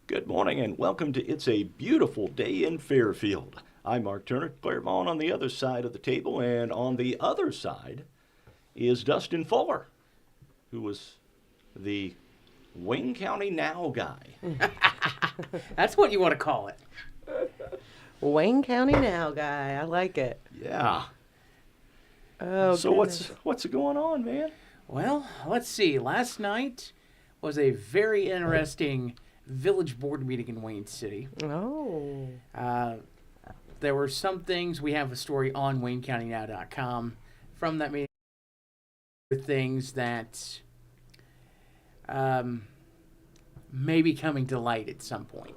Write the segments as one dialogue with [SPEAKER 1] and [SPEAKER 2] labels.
[SPEAKER 1] Good morning and welcome to It's a Beautiful Day in Fairfield. I'm Mark Turner, Claire Vaughn on the other side of the table, and on the other side is Dustin Fuller, who was the Wayne County Now guy.
[SPEAKER 2] That's what you want to call it.
[SPEAKER 3] Wayne County Now guy. I like it.
[SPEAKER 1] Yeah.
[SPEAKER 3] Oh,
[SPEAKER 1] So
[SPEAKER 3] goodness.
[SPEAKER 1] what's going on, man?
[SPEAKER 2] Well, let's see. Last night was a very interesting village board meeting in Wayne City.
[SPEAKER 3] Oh.
[SPEAKER 2] There were some things, we have a story on WayneCountyNow.com from that meeting, things that may be coming to light at some point.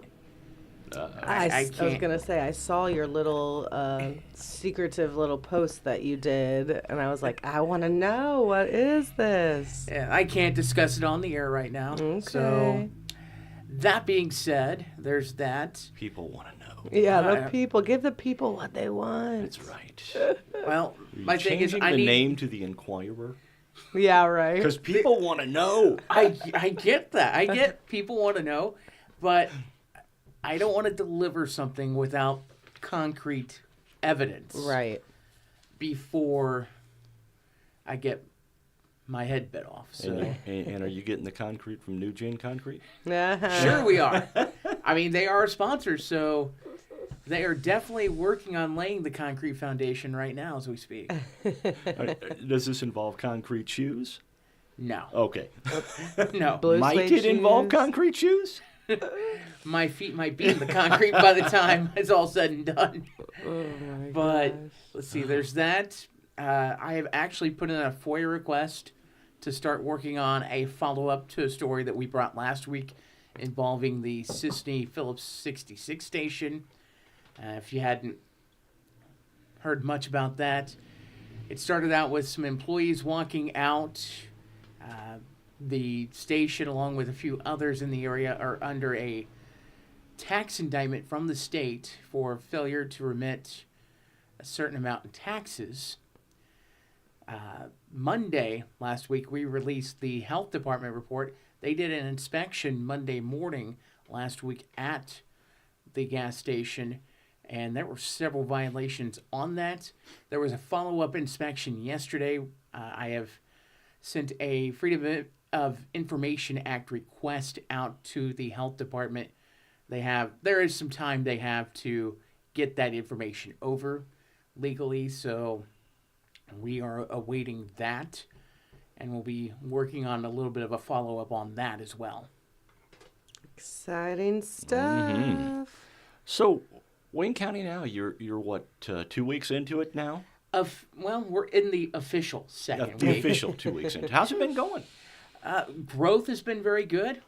[SPEAKER 3] I was
[SPEAKER 2] can't.
[SPEAKER 3] going to say, I saw your little secretive little post that you did, and I was like, I want to know, what is this?
[SPEAKER 2] I can't discuss it on the air right now.
[SPEAKER 3] Okay.
[SPEAKER 2] So, that being said, there's that.
[SPEAKER 1] People want to know.
[SPEAKER 3] Yeah, give the people what they want.
[SPEAKER 1] That's right.
[SPEAKER 2] Well,
[SPEAKER 1] Are you
[SPEAKER 2] my thing is,
[SPEAKER 1] changing
[SPEAKER 2] I
[SPEAKER 1] the
[SPEAKER 2] need.
[SPEAKER 1] name to the Inquirer?
[SPEAKER 3] Yeah, right.
[SPEAKER 1] Because people want to know.
[SPEAKER 2] I get that. I get people want to know, but I don't want to deliver something without concrete evidence.
[SPEAKER 3] Right.
[SPEAKER 2] Before I get my head bit off. So
[SPEAKER 1] And are you getting the concrete from New Gen Concrete?
[SPEAKER 2] sure we are. I mean, they are sponsors, so they are definitely working on laying the concrete foundation right now as we speak.
[SPEAKER 1] Does this involve concrete shoes?
[SPEAKER 2] No.
[SPEAKER 1] Okay.
[SPEAKER 2] No.
[SPEAKER 3] Blue
[SPEAKER 1] Might
[SPEAKER 3] suede
[SPEAKER 1] it involve
[SPEAKER 3] shoes.
[SPEAKER 1] concrete shoes?
[SPEAKER 2] My feet might be in the concrete by the time it's all said and done.
[SPEAKER 3] Oh, my
[SPEAKER 2] But
[SPEAKER 3] gosh.
[SPEAKER 2] let's see, there's that. I have actually put in a FOIA request to start working on a follow-up to a story that we brought last week involving the Sisney Phillips 66 station. If you hadn't heard much about that, it started out with some employees walking out. The station, along with a few others in the area, are under a tax indictment from the state for failure to remit a certain amount in taxes. Monday last week, we released the health department report. They did an inspection Monday morning last week at the gas station, and there were several violations on that. There was a follow-up inspection yesterday. I have sent a Freedom of Information Act request out to the health department. There is some time they have to get that information over legally, so we are awaiting that, and we'll be working on a little bit of a follow-up on that as well.
[SPEAKER 3] Exciting stuff.
[SPEAKER 1] So, Wayne County Now, you're what, 2 weeks into it now?
[SPEAKER 2] Well, we're in the official second
[SPEAKER 1] The
[SPEAKER 2] week.
[SPEAKER 1] official 2 weeks into. How's it been going?
[SPEAKER 2] Growth has been very good.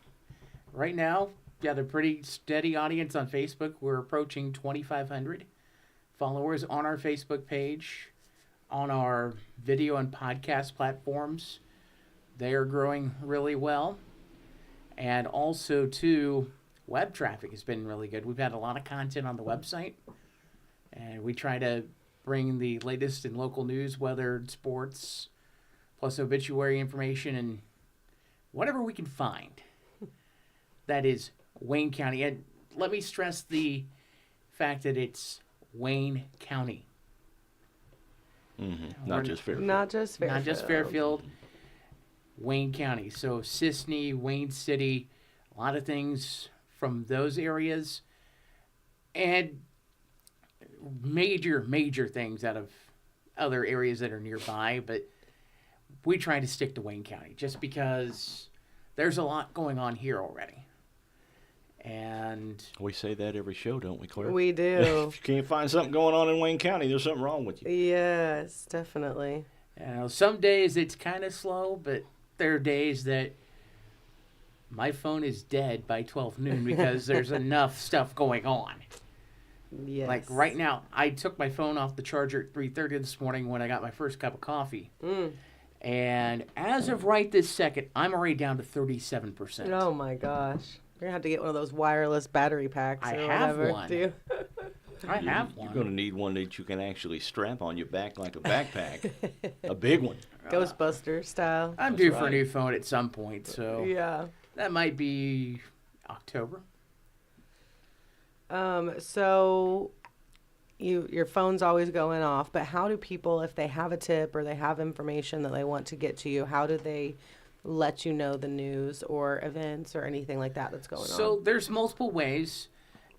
[SPEAKER 2] Right now, got a pretty steady audience on Facebook. We're approaching 2,500 followers on our Facebook page, on our video and podcast platforms. They are growing really well. And also, too, web traffic has been really good. We've had a lot of content on the website, and we try to bring the latest in local news, weather, sports, plus obituary information, and whatever we can find. That is Wayne County. And let me stress the fact that it's Wayne County.
[SPEAKER 1] Mm-hmm. Not just Fairfield.
[SPEAKER 3] Not just Fairfield.
[SPEAKER 2] Not just Fairfield, Wayne County. So Sisney, Wayne City, a lot of things from those areas, and major things out of other areas that are nearby. But we try to stick to Wayne County just because there's a lot going on here already. And
[SPEAKER 1] We say that every show, don't we, Claire?
[SPEAKER 3] We do.
[SPEAKER 1] If you can't find something going on in Wayne County, there's something wrong with you.
[SPEAKER 3] Yes, definitely.
[SPEAKER 2] some days it's kind of slow, but there are days that my phone is dead by 12 noon because there's enough stuff going on.
[SPEAKER 3] Yes.
[SPEAKER 2] Like right now, I took my phone off the charger at 3:30 this morning when I got my first cup of coffee. And as of right this second, I'm already down to 37%.
[SPEAKER 3] Oh my gosh. You're going to have to get one of those wireless battery packs
[SPEAKER 2] I
[SPEAKER 3] or
[SPEAKER 2] have
[SPEAKER 3] whatever.
[SPEAKER 2] one.
[SPEAKER 3] Do you?
[SPEAKER 2] I have one.
[SPEAKER 1] You're going to need one that you can actually strap on your back like a backpack. A big one.
[SPEAKER 3] Ghostbuster style.
[SPEAKER 2] I'm due for a new phone at some point, so
[SPEAKER 3] Yeah.
[SPEAKER 2] that might be October.
[SPEAKER 3] So your phone's always going off, but how do people, if they have a tip or they have information that they want to get to you, how do they let you know the news or events or anything like that that's going
[SPEAKER 2] So
[SPEAKER 3] on?
[SPEAKER 2] there's multiple ways.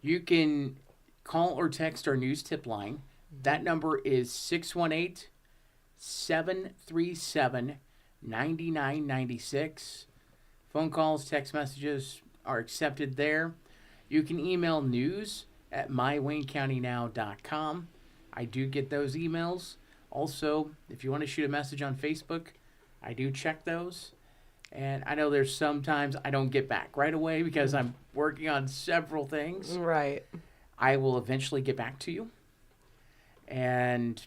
[SPEAKER 2] You can call or text our news tip line. That number is 618-737-9996. Phone calls, text messages are accepted there. You can email news@mywaynecountynow.com. I do get those emails. Also, if you want to shoot a message on Facebook, I do check those. And I know there's sometimes I don't get back right away because I'm working on several things.
[SPEAKER 3] Right.
[SPEAKER 2] I will eventually get back to you, and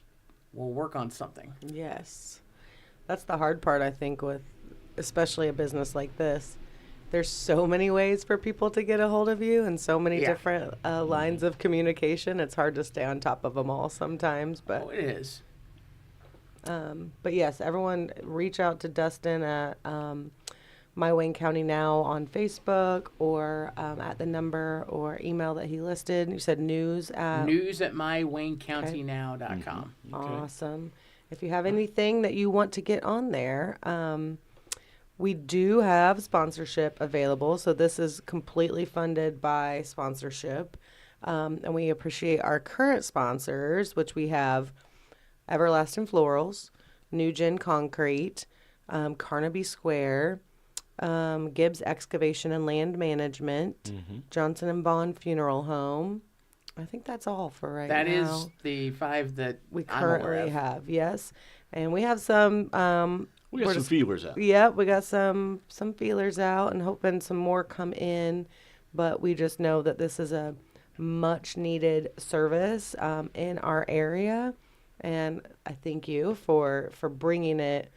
[SPEAKER 2] we'll work on something.
[SPEAKER 3] Yes. That's the hard part, I think, with especially a business like this. There's so many ways for people to get a hold of you and so many
[SPEAKER 2] Yeah.
[SPEAKER 3] different lines of communication. It's hard to stay on top of them all sometimes.
[SPEAKER 2] Oh, it is.
[SPEAKER 3] But yes, everyone reach out to Dustin at My Wayne County Now on Facebook or at the number or email that he listed. You said news at...
[SPEAKER 2] News@mywaynecountynow.com.
[SPEAKER 3] Awesome. If you have anything that you want to get on there, we do have sponsorship available. So this is completely funded by sponsorship. And we appreciate our current sponsors, which we have Everlasting Florals, New Gen Concrete, Carnaby Square, Gibbs Excavation and Land Management, Johnson and Bond Funeral Home. I think that's all for right
[SPEAKER 2] That
[SPEAKER 3] now.
[SPEAKER 2] is the 5 that
[SPEAKER 3] We
[SPEAKER 2] I'm aware
[SPEAKER 3] currently
[SPEAKER 2] of.
[SPEAKER 3] have, yes. And we have some
[SPEAKER 1] We got some feelers out.
[SPEAKER 3] Yep, we got some feelers out and hoping some more come in, but we just know that this is a much needed service in our area, and I thank you for bringing it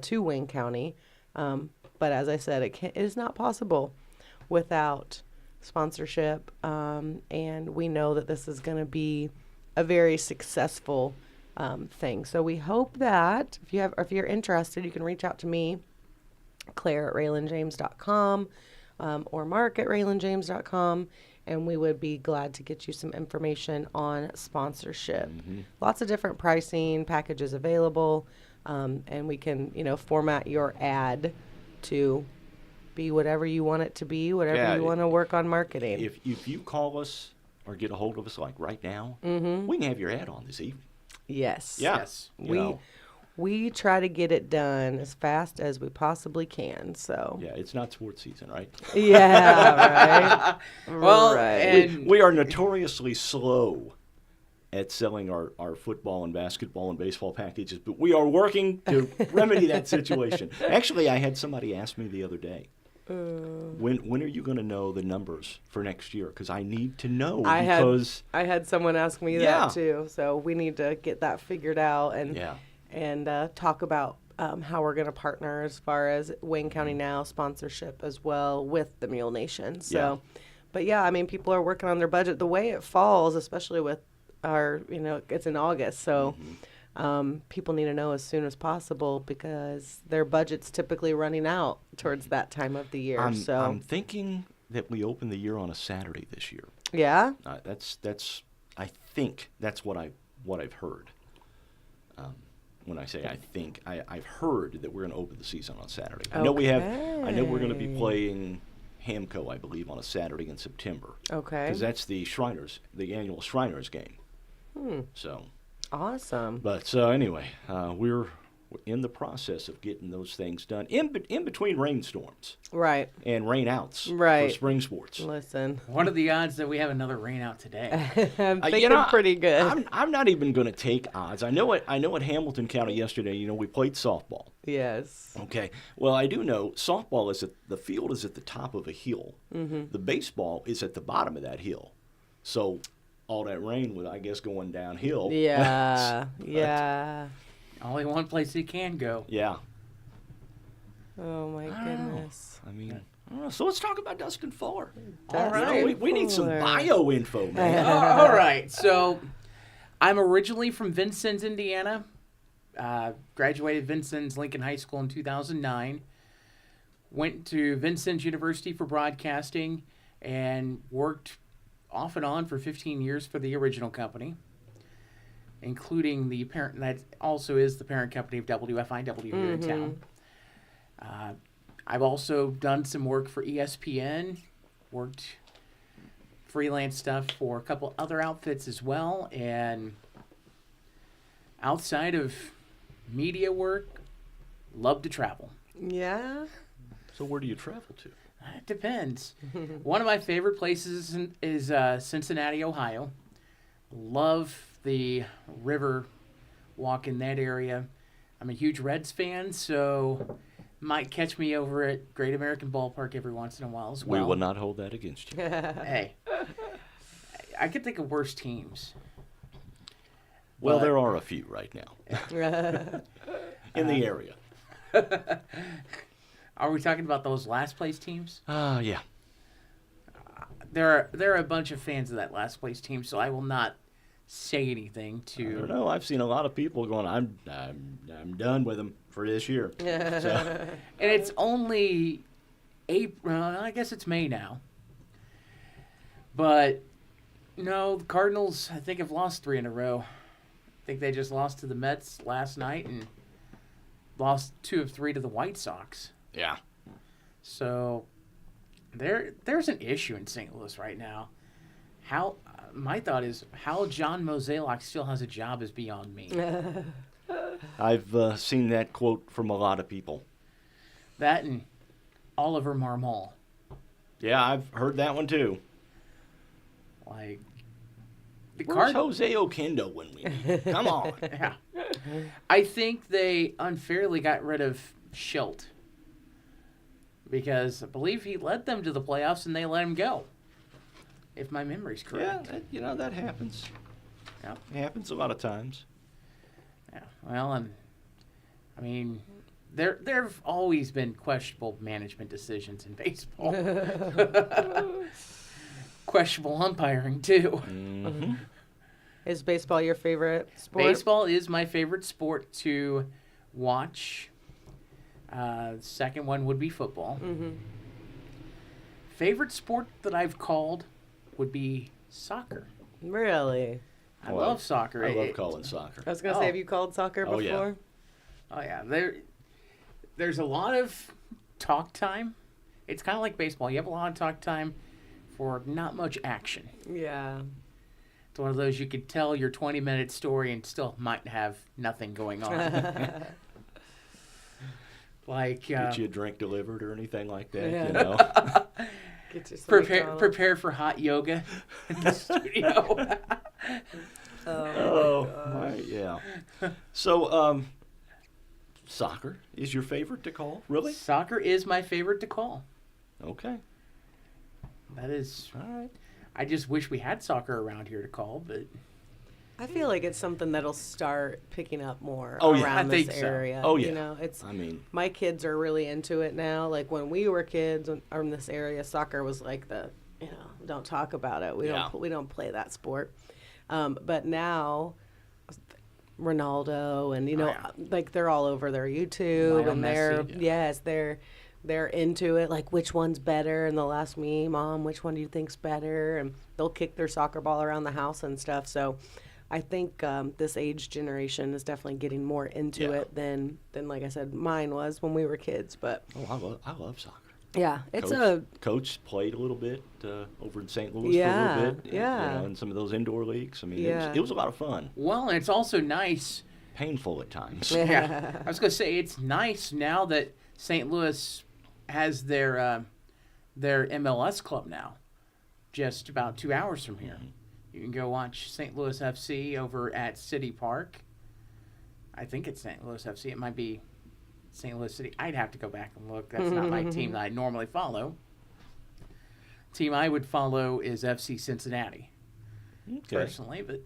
[SPEAKER 3] to Wayne County. But as I said, it is not possible without sponsorship, and we know that this is going to be a very successful thing. So we hope that if you're interested, you can reach out to me, Claire at RaylanJames.com, or Mark at RaylanJames.com, and we would be glad to get you some information on sponsorship. Lots of different pricing packages available, and we can format your ad to be whatever you want it to be, whatever you want to work on marketing.
[SPEAKER 1] If you call us or get a hold of us like right now, we can have your ad on this evening.
[SPEAKER 3] Yes.
[SPEAKER 1] Yeah.
[SPEAKER 2] Yes.
[SPEAKER 1] You know.
[SPEAKER 3] We try to get it done as fast as we possibly can. So
[SPEAKER 1] Yeah, it's not sports season, right?
[SPEAKER 3] yeah, right.
[SPEAKER 2] Well,
[SPEAKER 3] Right.
[SPEAKER 2] and
[SPEAKER 1] We are notoriously slow at selling our football and basketball and baseball packages, but we are working to remedy that situation. Actually, I had somebody ask me the other day, when are you going to know the numbers for next year? Because I need to know.
[SPEAKER 3] I
[SPEAKER 1] because
[SPEAKER 3] had someone ask me
[SPEAKER 1] Yeah.
[SPEAKER 3] that too. So we need to get that figured out and talk about how we're going to partner as far as Wayne County Now sponsorship as well with the Mule Nation. So, but yeah, I mean, people are working on their budget. The way it falls, especially with our, it's in August. So people need to know as soon as possible because their budget's typically running out towards that time of the year.
[SPEAKER 1] I'm thinking that we open the year on a Saturday this year.
[SPEAKER 3] Yeah.
[SPEAKER 1] That's I think that's what I've heard. When I say I think, I've heard that we're going to open the season on Saturday. I know we're going to be playing Hamco, I believe, on a Saturday in September.
[SPEAKER 3] Okay.
[SPEAKER 1] Because that's the annual Shriners game. So.
[SPEAKER 3] Awesome.
[SPEAKER 1] But so anyway, we're in the process of getting those things done in between rainstorms
[SPEAKER 3] Right.
[SPEAKER 1] and rainouts
[SPEAKER 3] Right.
[SPEAKER 1] for spring sports.
[SPEAKER 3] Listen,
[SPEAKER 2] what are the odds that we have another rain out today?
[SPEAKER 3] I'm thinking pretty good.
[SPEAKER 1] I'm not even going to take odds. I know at Hamilton County yesterday, we played softball.
[SPEAKER 3] Yes.
[SPEAKER 1] Okay. Well, I do know softball the field is at the top of a hill. The baseball is at the bottom of that hill. So all that rain was, I guess, going downhill.
[SPEAKER 3] Yeah. Yeah.
[SPEAKER 2] Only one place it can go.
[SPEAKER 1] Yeah.
[SPEAKER 3] Oh my goodness.
[SPEAKER 1] I mean, I don't know. So let's talk about Dustin Fuller.
[SPEAKER 2] All right.
[SPEAKER 1] We need some
[SPEAKER 3] Fuller.
[SPEAKER 1] bio info, man.
[SPEAKER 2] All right. So I'm originally from Vincennes, Indiana. Graduated Vincennes Lincoln High School in 2009. Went to Vincennes University for broadcasting and worked off and on for 15 years for the original company, including the parent that also is the parent company of WFIW here in town. I've also done some work for ESPN, worked freelance stuff for a couple other outfits as well, and outside of media work, love to travel.
[SPEAKER 3] Yeah.
[SPEAKER 1] So where do you travel to?
[SPEAKER 2] It depends. One of my favorite places is Cincinnati, Ohio. Love the river walk in that area. I'm a huge Reds fan, so might catch me over at Great American Ballpark every once in a while as well.
[SPEAKER 1] We will not hold that against you.
[SPEAKER 2] Hey, I could think of worse teams.
[SPEAKER 1] Well,
[SPEAKER 2] But-
[SPEAKER 1] there are a few right now in the area.
[SPEAKER 2] Are we talking about those last place teams?
[SPEAKER 1] Yeah.
[SPEAKER 2] There are a bunch of fans of that last place team, so I will not say anything
[SPEAKER 1] I don't
[SPEAKER 2] to.
[SPEAKER 1] know. I've seen a lot of people going, I'm done with them for this year. So,
[SPEAKER 2] And it's only April. I guess it's May now. But no, the Cardinals, I think, have lost 3 in a row. I think they just lost to the Mets last night and lost 2 of 3 to the White Sox.
[SPEAKER 1] yeah.
[SPEAKER 2] So there's an issue in St. Louis right now. How my thought is how John Mozeliak still has a job is beyond me.
[SPEAKER 1] I've seen that quote from a lot of people.
[SPEAKER 2] That and Oliver Marmol.
[SPEAKER 1] Yeah, I've heard that one too.
[SPEAKER 2] Like the
[SPEAKER 1] Where's
[SPEAKER 2] Card.
[SPEAKER 1] Jose Oquendo when we need him? Come on.
[SPEAKER 2] Yeah. I think they unfairly got rid of Schilt because I believe he led them to the playoffs and they let him go. If my memory's
[SPEAKER 1] Yeah,
[SPEAKER 2] correct.
[SPEAKER 1] that happens.
[SPEAKER 2] Yeah.
[SPEAKER 1] It happens a lot of times.
[SPEAKER 2] Yeah. Well, and I mean, there've always been questionable management decisions in baseball. Questionable umpiring too.
[SPEAKER 1] Mm-hmm.
[SPEAKER 3] Is baseball your favorite sport?
[SPEAKER 2] Baseball is my favorite sport to watch. Second one would be football.
[SPEAKER 3] Mm-hmm.
[SPEAKER 2] Favorite sport that I've called would be soccer.
[SPEAKER 3] Really?
[SPEAKER 2] I
[SPEAKER 1] Oh,
[SPEAKER 2] love soccer.
[SPEAKER 1] I love
[SPEAKER 2] It-
[SPEAKER 1] calling soccer.
[SPEAKER 3] I was gonna
[SPEAKER 2] Oh.
[SPEAKER 3] say, have you called soccer
[SPEAKER 1] Oh,
[SPEAKER 3] before?
[SPEAKER 1] yeah.
[SPEAKER 2] Oh yeah, there's a lot of talk time. It's kind of like baseball. You have a lot of talk time for not much action.
[SPEAKER 3] Yeah.
[SPEAKER 2] It's one of those you could tell your 20-minute story and still might have nothing going on. Like
[SPEAKER 1] Get you a drink delivered or anything like that,
[SPEAKER 3] Yeah.
[SPEAKER 1] you know?
[SPEAKER 3] Get you some
[SPEAKER 2] prepare
[SPEAKER 3] McDonald's.
[SPEAKER 2] for hot yoga in the studio.
[SPEAKER 1] Oh, right, yeah. So, soccer is your favorite to call? Really?
[SPEAKER 2] Soccer is my favorite to call.
[SPEAKER 1] Okay.
[SPEAKER 2] That is.
[SPEAKER 1] All right.
[SPEAKER 2] I just wish we had soccer around here to call, but
[SPEAKER 3] I feel like it's something that'll start picking up more
[SPEAKER 1] Oh, yeah.
[SPEAKER 3] around
[SPEAKER 2] I think
[SPEAKER 3] this
[SPEAKER 2] so.
[SPEAKER 3] area.
[SPEAKER 1] Oh, yeah.
[SPEAKER 3] You know, it's
[SPEAKER 1] I mean,
[SPEAKER 3] my kids are really into it now. Like when we were kids in this area, soccer was like don't talk about it.
[SPEAKER 1] Yeah.
[SPEAKER 3] We don't play that sport. But now Ronaldo and
[SPEAKER 2] yeah.
[SPEAKER 3] like they're all over their YouTube
[SPEAKER 2] Lionel
[SPEAKER 3] and they're
[SPEAKER 2] Messi.
[SPEAKER 3] yes, they're into it. Like which one's better? And they'll ask me, Mom, which one do you think's better? And they'll kick their soccer ball around the house and stuff. So I think this age generation is definitely getting more into
[SPEAKER 1] Yeah.
[SPEAKER 3] it than like I said, mine was when we were kids. But
[SPEAKER 1] I love soccer.
[SPEAKER 3] yeah, it's a
[SPEAKER 1] Coach played a little bit over in St. Louis
[SPEAKER 3] Yeah,
[SPEAKER 1] for a little bit.
[SPEAKER 3] yeah.
[SPEAKER 1] You know, in some of those indoor leagues. I mean,
[SPEAKER 3] Yeah.
[SPEAKER 1] it was a lot of fun.
[SPEAKER 2] well, and it's also nice.
[SPEAKER 1] Painful at times.
[SPEAKER 2] Yeah, I was gonna say it's nice now that St. Louis has their MLS club now, just about 2 hours from here. You can go watch St. Louis FC over at City Park. I think it's St. Louis FC. It might be St. Louis City. I'd have to go back and look. That's not my team that I normally follow. Team I would follow is FC Cincinnati,
[SPEAKER 1] Okay.
[SPEAKER 2] personally, but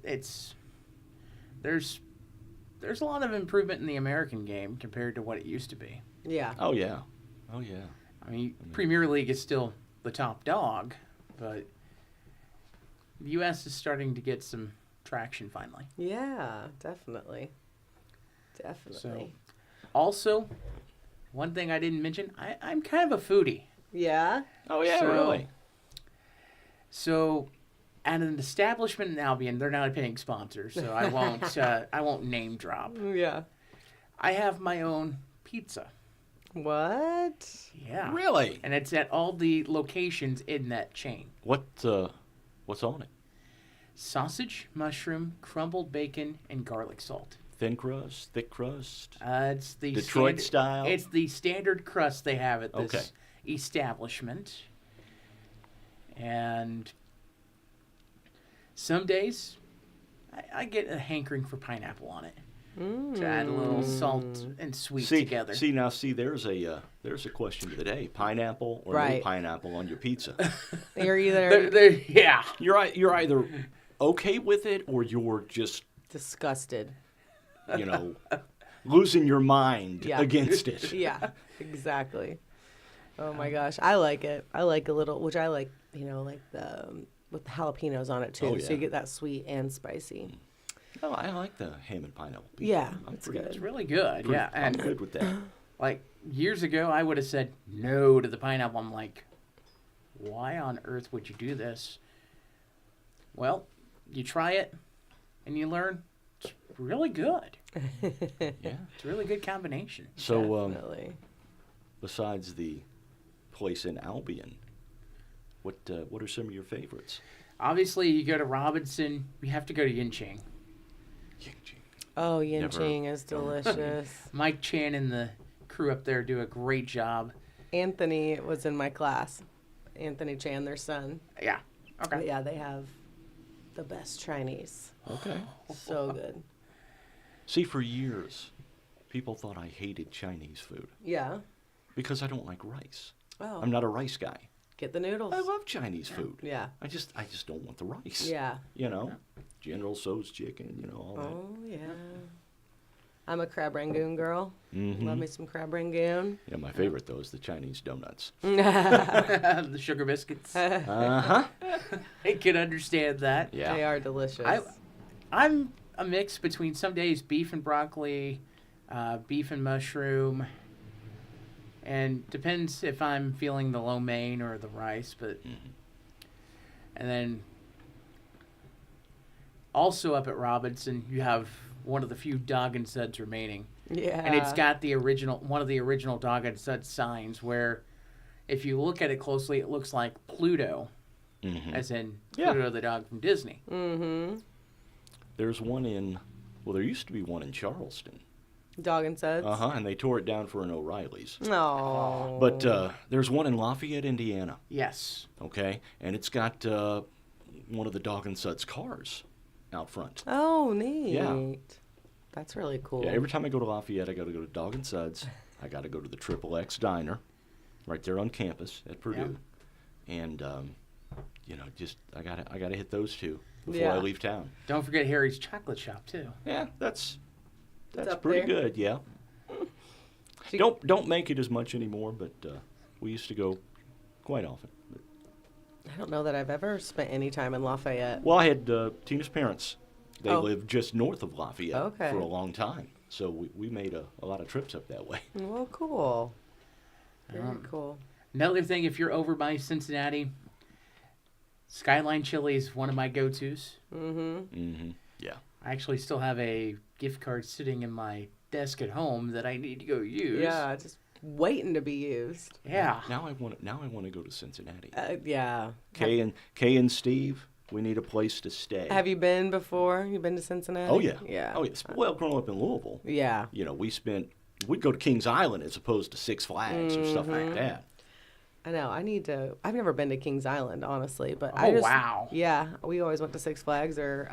[SPEAKER 2] there's a lot of improvement in the American game compared to what it used to be.
[SPEAKER 3] yeah.
[SPEAKER 1] Oh, yeah. Oh, yeah.
[SPEAKER 2] I mean, Premier League is still the top dog, but the U.S. is starting to get some traction finally.
[SPEAKER 3] Yeah, definitely. Definitely.
[SPEAKER 2] Also, one thing I didn't mention, I'm kind of a foodie.
[SPEAKER 3] Yeah.
[SPEAKER 1] Oh, yeah,
[SPEAKER 2] So-
[SPEAKER 1] really?
[SPEAKER 2] So At an establishment in Albion, they're not a paying sponsor, so I won't. I won't name drop.
[SPEAKER 3] Yeah.
[SPEAKER 2] I have my own pizza.
[SPEAKER 3] What?
[SPEAKER 2] Yeah.
[SPEAKER 1] Really?
[SPEAKER 2] And it's at all the locations in that chain.
[SPEAKER 1] What's on it?
[SPEAKER 2] Sausage, mushroom, crumbled bacon, and garlic salt.
[SPEAKER 1] Thin crust, thick crust,
[SPEAKER 2] It's the
[SPEAKER 1] Detroit style.
[SPEAKER 2] It's the standard crust they have at this
[SPEAKER 1] Okay.
[SPEAKER 2] establishment. And some days, I get a hankering for pineapple on it to add a little salt and sweet together.
[SPEAKER 1] There's a question of the day: pineapple or no
[SPEAKER 3] Right.
[SPEAKER 1] pineapple on your pizza?
[SPEAKER 3] You're either
[SPEAKER 2] Yeah.
[SPEAKER 1] You're either okay with it or you're just
[SPEAKER 3] disgusted.
[SPEAKER 1] losing your mind
[SPEAKER 3] Yeah.
[SPEAKER 1] against it.
[SPEAKER 3] Yeah, exactly. Oh my gosh, I like it. I like a little, which I like, like the with the jalapenos on it too,
[SPEAKER 1] Oh,
[SPEAKER 3] so
[SPEAKER 1] yeah.
[SPEAKER 3] you get that sweet and spicy.
[SPEAKER 1] Oh, I like the ham and pineapple pizza.
[SPEAKER 3] Yeah,
[SPEAKER 1] I'm
[SPEAKER 3] it's
[SPEAKER 1] pretty,
[SPEAKER 3] good.
[SPEAKER 2] It's really good.
[SPEAKER 1] pretty-
[SPEAKER 2] Yeah.
[SPEAKER 1] I'm
[SPEAKER 2] And
[SPEAKER 1] good with that.
[SPEAKER 2] like years ago, I would have said no to the pineapple. I'm like, why on earth would you do this? Well, you try it and you learn it's really good.
[SPEAKER 1] Yeah.
[SPEAKER 2] It's a really good combination.
[SPEAKER 1] So,
[SPEAKER 3] Definitely.
[SPEAKER 1] besides the place in Albion, what are some of your favorites?
[SPEAKER 2] Obviously, you go to Robinson, you have to go to Yin Ching.
[SPEAKER 3] Oh, yin
[SPEAKER 1] Never-
[SPEAKER 3] ching is delicious.
[SPEAKER 2] Mike Chan and the crew up there do a great job.
[SPEAKER 3] Anthony was in my class. Anthony Chan, their son.
[SPEAKER 2] Yeah.
[SPEAKER 3] But
[SPEAKER 2] Okay.
[SPEAKER 3] yeah, they have the best Chinese.
[SPEAKER 1] Okay.
[SPEAKER 3] So good.
[SPEAKER 1] See, for years, people thought I hated Chinese food
[SPEAKER 3] Yeah.
[SPEAKER 1] because I don't like rice.
[SPEAKER 3] Oh,
[SPEAKER 1] I'm not a rice guy.
[SPEAKER 3] get the noodles.
[SPEAKER 1] I love Chinese food.
[SPEAKER 3] Yeah.
[SPEAKER 1] I just don't want the rice.
[SPEAKER 3] Yeah.
[SPEAKER 1] General Tso's chicken, all that.
[SPEAKER 3] Oh, yeah. I'm a crab rangoon girl.
[SPEAKER 1] Mhm.
[SPEAKER 3] Love me some crab rangoon.
[SPEAKER 1] Yeah, my favorite though is the Chinese donuts.
[SPEAKER 2] The sugar biscuits.
[SPEAKER 1] Uh-huh.
[SPEAKER 2] I can understand that.
[SPEAKER 1] Yeah.
[SPEAKER 3] They are delicious.
[SPEAKER 2] I'm a mix between some days beef and broccoli, beef and mushroom, and depends if I'm feeling the lo mein or the rice. But and then also up at Robinson, you have one of the few dog and suds remaining,
[SPEAKER 3] Yeah.
[SPEAKER 2] and it's got the original one of the original dog and suds signs where, if you look at it closely, it looks like Pluto,
[SPEAKER 1] Mhm.
[SPEAKER 2] as in
[SPEAKER 1] Yeah.
[SPEAKER 2] Pluto the dog from Disney.
[SPEAKER 3] Mm-hmm.
[SPEAKER 1] There's one there used to be one in Charleston.
[SPEAKER 3] Dog and suds.
[SPEAKER 1] Uh-huh, and they tore it down for an O'Reilly's.
[SPEAKER 3] Oh.
[SPEAKER 1] But there's one in Lafayette, Indiana,
[SPEAKER 2] Yes.
[SPEAKER 1] okay? And it's got one of the Dog and Suds cars out front.
[SPEAKER 3] Oh, neat.
[SPEAKER 1] Yeah.
[SPEAKER 3] That's really cool.
[SPEAKER 1] Yeah, every time I go to Lafayette, I got to go to Dog and Suds. I got to go to the Triple X Diner right there on campus at Purdue. And, I gotta hit those two before I
[SPEAKER 3] Yeah.
[SPEAKER 1] leave town.
[SPEAKER 2] Don't forget Harry's Chocolate Shop too.
[SPEAKER 1] Yeah, that's
[SPEAKER 3] up
[SPEAKER 1] pretty
[SPEAKER 3] there.
[SPEAKER 1] good, yeah.
[SPEAKER 3] She-
[SPEAKER 1] Don't make it as much anymore, but we used to go quite often. But,
[SPEAKER 3] I don't know that I've ever spent any time in Lafayette.
[SPEAKER 1] well, I had Tina's parents. They
[SPEAKER 3] Oh.
[SPEAKER 1] lived just north of Lafayette
[SPEAKER 3] Okay.
[SPEAKER 1] for a long time, so we made a lot of trips up that way.
[SPEAKER 3] Well, cool. Very
[SPEAKER 2] Um,
[SPEAKER 3] cool.
[SPEAKER 2] Another thing, if you're over by Cincinnati, Skyline Chili is one of my go-tos.
[SPEAKER 3] Mm-hmm.
[SPEAKER 1] Mm-hmm. Yeah.
[SPEAKER 2] I actually still have a gift card sitting in my desk at home that I need to go use.
[SPEAKER 3] Yeah, just waiting to be used.
[SPEAKER 2] Yeah.
[SPEAKER 1] Now I want to go to Cincinnati.
[SPEAKER 3] Yeah.
[SPEAKER 1] Kay and Steve, we need a place to stay.
[SPEAKER 3] Have you been before? You been to Cincinnati?
[SPEAKER 1] Oh yeah.
[SPEAKER 3] Yeah.
[SPEAKER 1] Oh yes. Well, growing up in Louisville,
[SPEAKER 3] Yeah.
[SPEAKER 1] we'd go to Kings Island as opposed to Six Flags or stuff
[SPEAKER 3] Mm-hmm.
[SPEAKER 1] like that.
[SPEAKER 3] I know. I've never been to Kings Island, honestly, but
[SPEAKER 2] Oh, wow.
[SPEAKER 3] Yeah, we always went to Six Flags or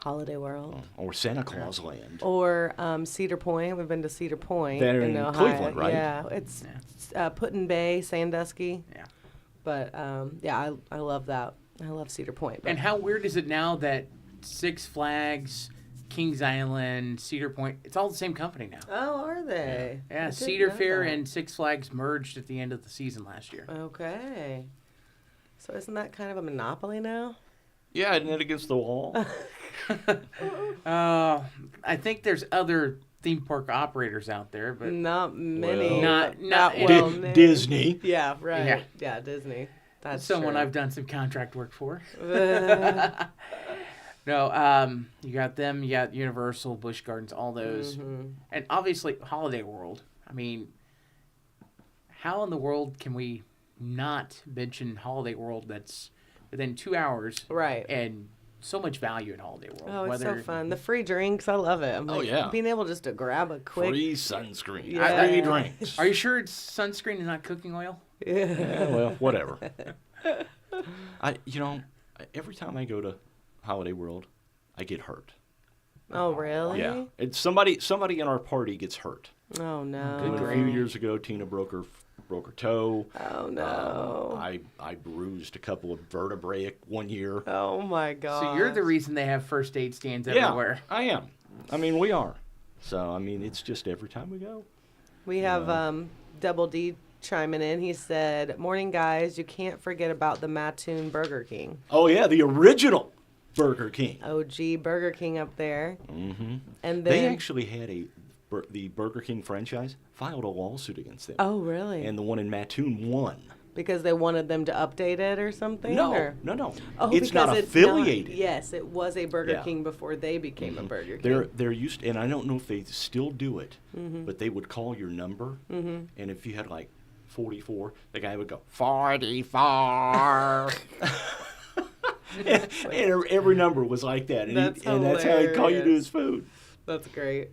[SPEAKER 3] Holiday World
[SPEAKER 1] Or Santa Claus Land.
[SPEAKER 3] or Cedar Point. We've been to Cedar Point
[SPEAKER 1] There
[SPEAKER 3] in
[SPEAKER 1] in
[SPEAKER 3] Ohio.
[SPEAKER 1] Cleveland, right?
[SPEAKER 3] Yeah, it's Put-in Bay, Sandusky.
[SPEAKER 2] Yeah.
[SPEAKER 3] But I love that. I love Cedar Point. But
[SPEAKER 2] And how weird is it now that Six Flags, Kings Island, Cedar Point, it's all the same company now.
[SPEAKER 3] oh, are they? I
[SPEAKER 2] Yeah,
[SPEAKER 3] didn't
[SPEAKER 2] Cedar
[SPEAKER 3] know
[SPEAKER 2] Fair
[SPEAKER 3] that.
[SPEAKER 2] and Six Flags merged at the end of the season last year.
[SPEAKER 3] Okay. So isn't that kind of a monopoly now?
[SPEAKER 1] Yeah, isn't it against the wall?
[SPEAKER 2] I think there's other theme park operators out there, but
[SPEAKER 3] Not many.
[SPEAKER 1] Well-
[SPEAKER 2] Not-
[SPEAKER 3] not
[SPEAKER 2] Di-
[SPEAKER 3] well many.
[SPEAKER 1] Disney.
[SPEAKER 3] Yeah, right.
[SPEAKER 2] Yeah.
[SPEAKER 3] Yeah, Disney. That's
[SPEAKER 2] someone
[SPEAKER 3] true.
[SPEAKER 2] I've done some contract work for.
[SPEAKER 3] Uh,
[SPEAKER 2] No, you got them. You got Universal, Busch Gardens, all those,
[SPEAKER 3] mhm.
[SPEAKER 2] and obviously Holiday World. I mean, how in the world can we not mention Holiday World? That's within 2 hours,
[SPEAKER 3] Right.
[SPEAKER 2] and so much value in Holiday World.
[SPEAKER 3] Oh, it's so fun. The free drinks, I love it. I'm
[SPEAKER 1] Oh,
[SPEAKER 3] like,
[SPEAKER 1] yeah.
[SPEAKER 3] being able just to grab a quick.
[SPEAKER 1] Free sunscreen.
[SPEAKER 3] Yeah.
[SPEAKER 1] Free drinks.
[SPEAKER 2] Are you sure it's sunscreen and not cooking oil?
[SPEAKER 1] Yeah, well, whatever. Every time I go to Holiday World, I get hurt.
[SPEAKER 3] Oh, really?
[SPEAKER 1] Yeah, it's somebody in our party gets hurt.
[SPEAKER 3] Oh no.
[SPEAKER 2] Good
[SPEAKER 1] A few years ago, Tina broke her toe.
[SPEAKER 3] Oh no.
[SPEAKER 1] I bruised a couple of vertebrae one year.
[SPEAKER 3] Oh my god.
[SPEAKER 2] So you're the reason they have first aid stands
[SPEAKER 1] Yeah,
[SPEAKER 2] everywhere.
[SPEAKER 1] I am. I mean, we are. So I mean, it's just every time we go.
[SPEAKER 3] We have Double D chiming in. He said, "Morning, guys. You can't forget about the Mattoon Burger King.
[SPEAKER 1] Oh yeah, the original Burger King.
[SPEAKER 3] OG Burger King up there."
[SPEAKER 1] Mm-hmm.
[SPEAKER 3] And
[SPEAKER 1] They
[SPEAKER 3] then
[SPEAKER 1] actually had the Burger King franchise filed a lawsuit against them.
[SPEAKER 3] Oh, really?
[SPEAKER 1] And the one in Mattoon won.
[SPEAKER 3] Because they wanted them to update it or something?
[SPEAKER 1] No,
[SPEAKER 3] or?
[SPEAKER 1] no.
[SPEAKER 3] Oh,
[SPEAKER 1] It's not
[SPEAKER 3] because
[SPEAKER 1] affiliated.
[SPEAKER 3] Yes, it was a Burger
[SPEAKER 1] Yeah.
[SPEAKER 3] King before they became a Burger King.
[SPEAKER 1] They're used, and I don't know if they still do it, but they would call your number, and if you had like 44, the guy would go 44. and every number was like that, and,
[SPEAKER 3] That's
[SPEAKER 1] and that's how he'd call you to
[SPEAKER 3] hilarious.
[SPEAKER 1] his food.
[SPEAKER 3] That's great.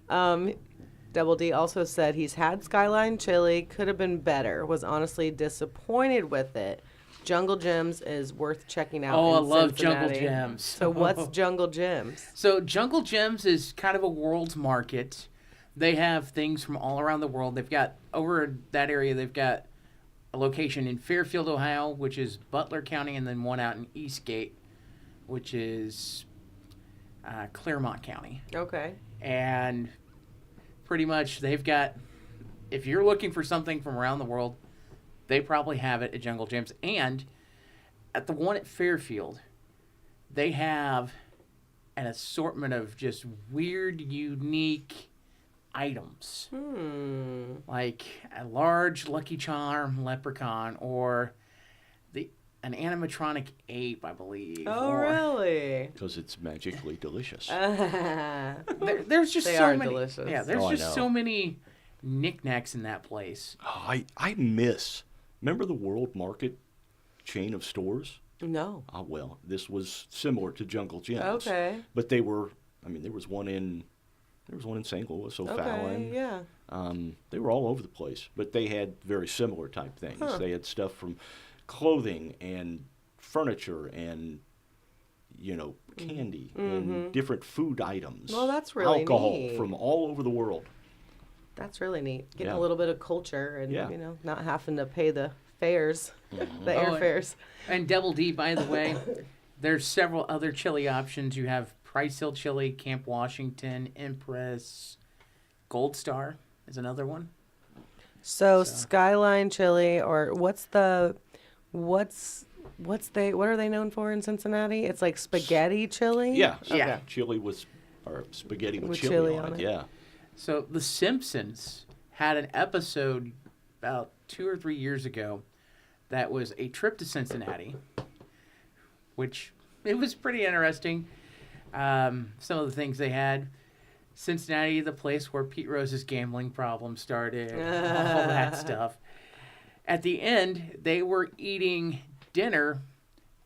[SPEAKER 3] Double D also said he's had Skyline chili, could have been better, was honestly disappointed with it. Jungle Gems is worth checking out.
[SPEAKER 2] Oh, I
[SPEAKER 3] in
[SPEAKER 2] love Jungle
[SPEAKER 3] Cincinnati.
[SPEAKER 2] Gems.
[SPEAKER 3] So what's Jungle Gems?
[SPEAKER 2] So Jungle Gems is kind of a world's market. They have things from all around the world. They've got, over in that area, they've got a location in Fairfield, Ohio, which is Butler County, and then one out in Eastgate, which is Claremont County.
[SPEAKER 3] Okay.
[SPEAKER 2] And pretty much they've got, if you're looking for something from around the world, they probably have it at Jungle Gems. And at the one at Fairfield, they have an assortment of just weird, unique items. Like a large Lucky Charm leprechaun, or an animatronic ape, I believe.
[SPEAKER 3] Oh,
[SPEAKER 2] or,
[SPEAKER 3] really?
[SPEAKER 1] Because it's magically delicious.
[SPEAKER 2] There's just
[SPEAKER 3] They
[SPEAKER 2] so
[SPEAKER 3] are
[SPEAKER 2] many.
[SPEAKER 3] delicious.
[SPEAKER 2] Yeah, there's
[SPEAKER 1] Oh, I
[SPEAKER 2] just
[SPEAKER 1] know.
[SPEAKER 2] so many knickknacks in that place.
[SPEAKER 1] Oh, I miss. Remember the World Market chain of stores?
[SPEAKER 3] No.
[SPEAKER 1] Ah, well, this was similar to Jungle Gems.
[SPEAKER 3] Okay.
[SPEAKER 1] But they were. I mean, there was one in St. Louis, O'Fallon.
[SPEAKER 3] Okay, yeah.
[SPEAKER 1] They were all over the place, but they had very similar type things.
[SPEAKER 3] Huh.
[SPEAKER 1] They had stuff from clothing and furniture and candy and different food items.
[SPEAKER 3] Well, that's really
[SPEAKER 1] alcohol
[SPEAKER 3] neat.
[SPEAKER 1] from all over the world.
[SPEAKER 3] That's really neat. Getting
[SPEAKER 1] Yeah.
[SPEAKER 3] a little bit of culture and,
[SPEAKER 1] Yeah.
[SPEAKER 3] not having to pay the fares, the
[SPEAKER 2] Oh,
[SPEAKER 3] airfares.
[SPEAKER 2] And Double D, by the way, there's several other chili options. You have Price Hill Chili, Camp Washington, Empress, Gold Star is another one.
[SPEAKER 3] So Skyline Chili, or what are they known for in Cincinnati? It's like spaghetti chili?
[SPEAKER 1] Yeah,
[SPEAKER 2] Yeah.
[SPEAKER 1] chili or spaghetti with,
[SPEAKER 3] With
[SPEAKER 1] chili,
[SPEAKER 3] chili
[SPEAKER 1] on
[SPEAKER 3] on
[SPEAKER 1] it.
[SPEAKER 3] it.
[SPEAKER 1] Yeah.
[SPEAKER 2] So The Simpsons had an episode about 2 or 3 years ago that was a trip to Cincinnati, which it was pretty interesting. Some of the things they had. Cincinnati, the place where Pete Rose's gambling problem started, all that stuff. At the end, they were eating dinner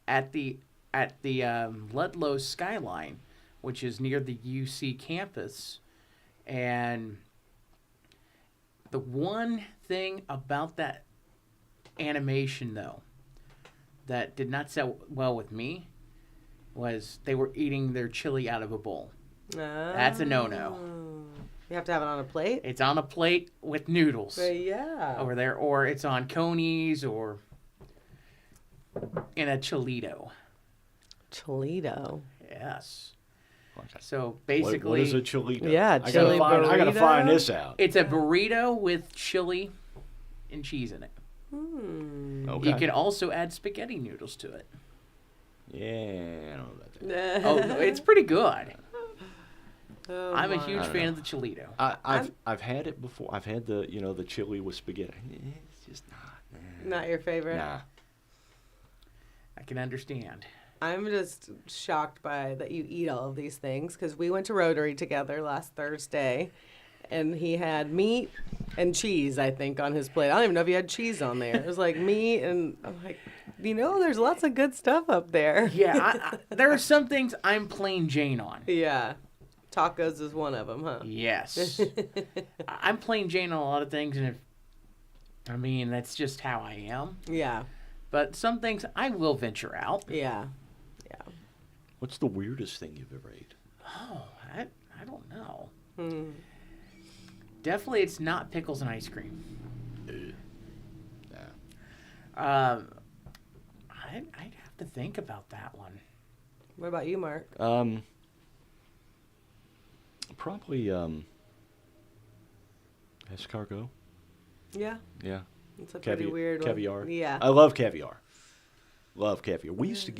[SPEAKER 2] at the Ludlow Skyline, which is near the UC campus. And the one thing about that animation, though, that did not sit well with me was they were eating their chili out of a bowl. That's a no-no.
[SPEAKER 3] You have to have it on a plate?
[SPEAKER 2] It's on a plate with noodles
[SPEAKER 3] Yeah.
[SPEAKER 2] over there, or it's on conies, or in a chilito.
[SPEAKER 3] Toledo.
[SPEAKER 2] Yes.
[SPEAKER 1] Okay.
[SPEAKER 2] So basically,
[SPEAKER 1] what is a chilito?
[SPEAKER 3] Yeah,
[SPEAKER 1] I
[SPEAKER 3] chili
[SPEAKER 1] gotta find
[SPEAKER 3] burrito?
[SPEAKER 1] this out.
[SPEAKER 2] it's a burrito with chili and cheese in it.
[SPEAKER 1] Okay.
[SPEAKER 2] You can also add spaghetti noodles to it.
[SPEAKER 1] Yeah, I don't know about that.
[SPEAKER 2] Oh, no, it's pretty good.
[SPEAKER 3] Oh,
[SPEAKER 2] I'm a
[SPEAKER 3] my.
[SPEAKER 2] huge
[SPEAKER 1] don't
[SPEAKER 2] fan
[SPEAKER 1] know.
[SPEAKER 2] of the chilito.
[SPEAKER 1] I've had it before. I've had the chili with spaghetti. It's just not.
[SPEAKER 3] Not your favorite?
[SPEAKER 1] Nah.
[SPEAKER 2] I can understand.
[SPEAKER 3] I'm just shocked by that you eat all of these things because we went to Rotary together last Thursday, and he had meat and cheese, I think, on his plate. I don't even know if he had cheese on there. It was like meat, and I'm like, there's lots of good stuff up there.
[SPEAKER 2] Yeah, there are some things I'm plain Jane on.
[SPEAKER 3] Yeah. Tacos is one of them, huh?
[SPEAKER 2] Yes. I'm plain Jane on a lot of things, and that's just how I am.
[SPEAKER 3] Yeah.
[SPEAKER 2] But some things I will venture out.
[SPEAKER 3] Yeah.
[SPEAKER 1] What's the weirdest thing you've ever ate?
[SPEAKER 2] Oh, I don't know.
[SPEAKER 3] Hmm.
[SPEAKER 2] Definitely it's not pickles and ice cream.
[SPEAKER 1] Nah.
[SPEAKER 2] I'd have to think about that one.
[SPEAKER 3] What about you, Mark?
[SPEAKER 1] Probably escargot.
[SPEAKER 3] Yeah.
[SPEAKER 1] Yeah.
[SPEAKER 3] It's a pretty weird one.
[SPEAKER 1] Caviar.
[SPEAKER 3] Yeah.
[SPEAKER 1] I love caviar. Love caviar. We'd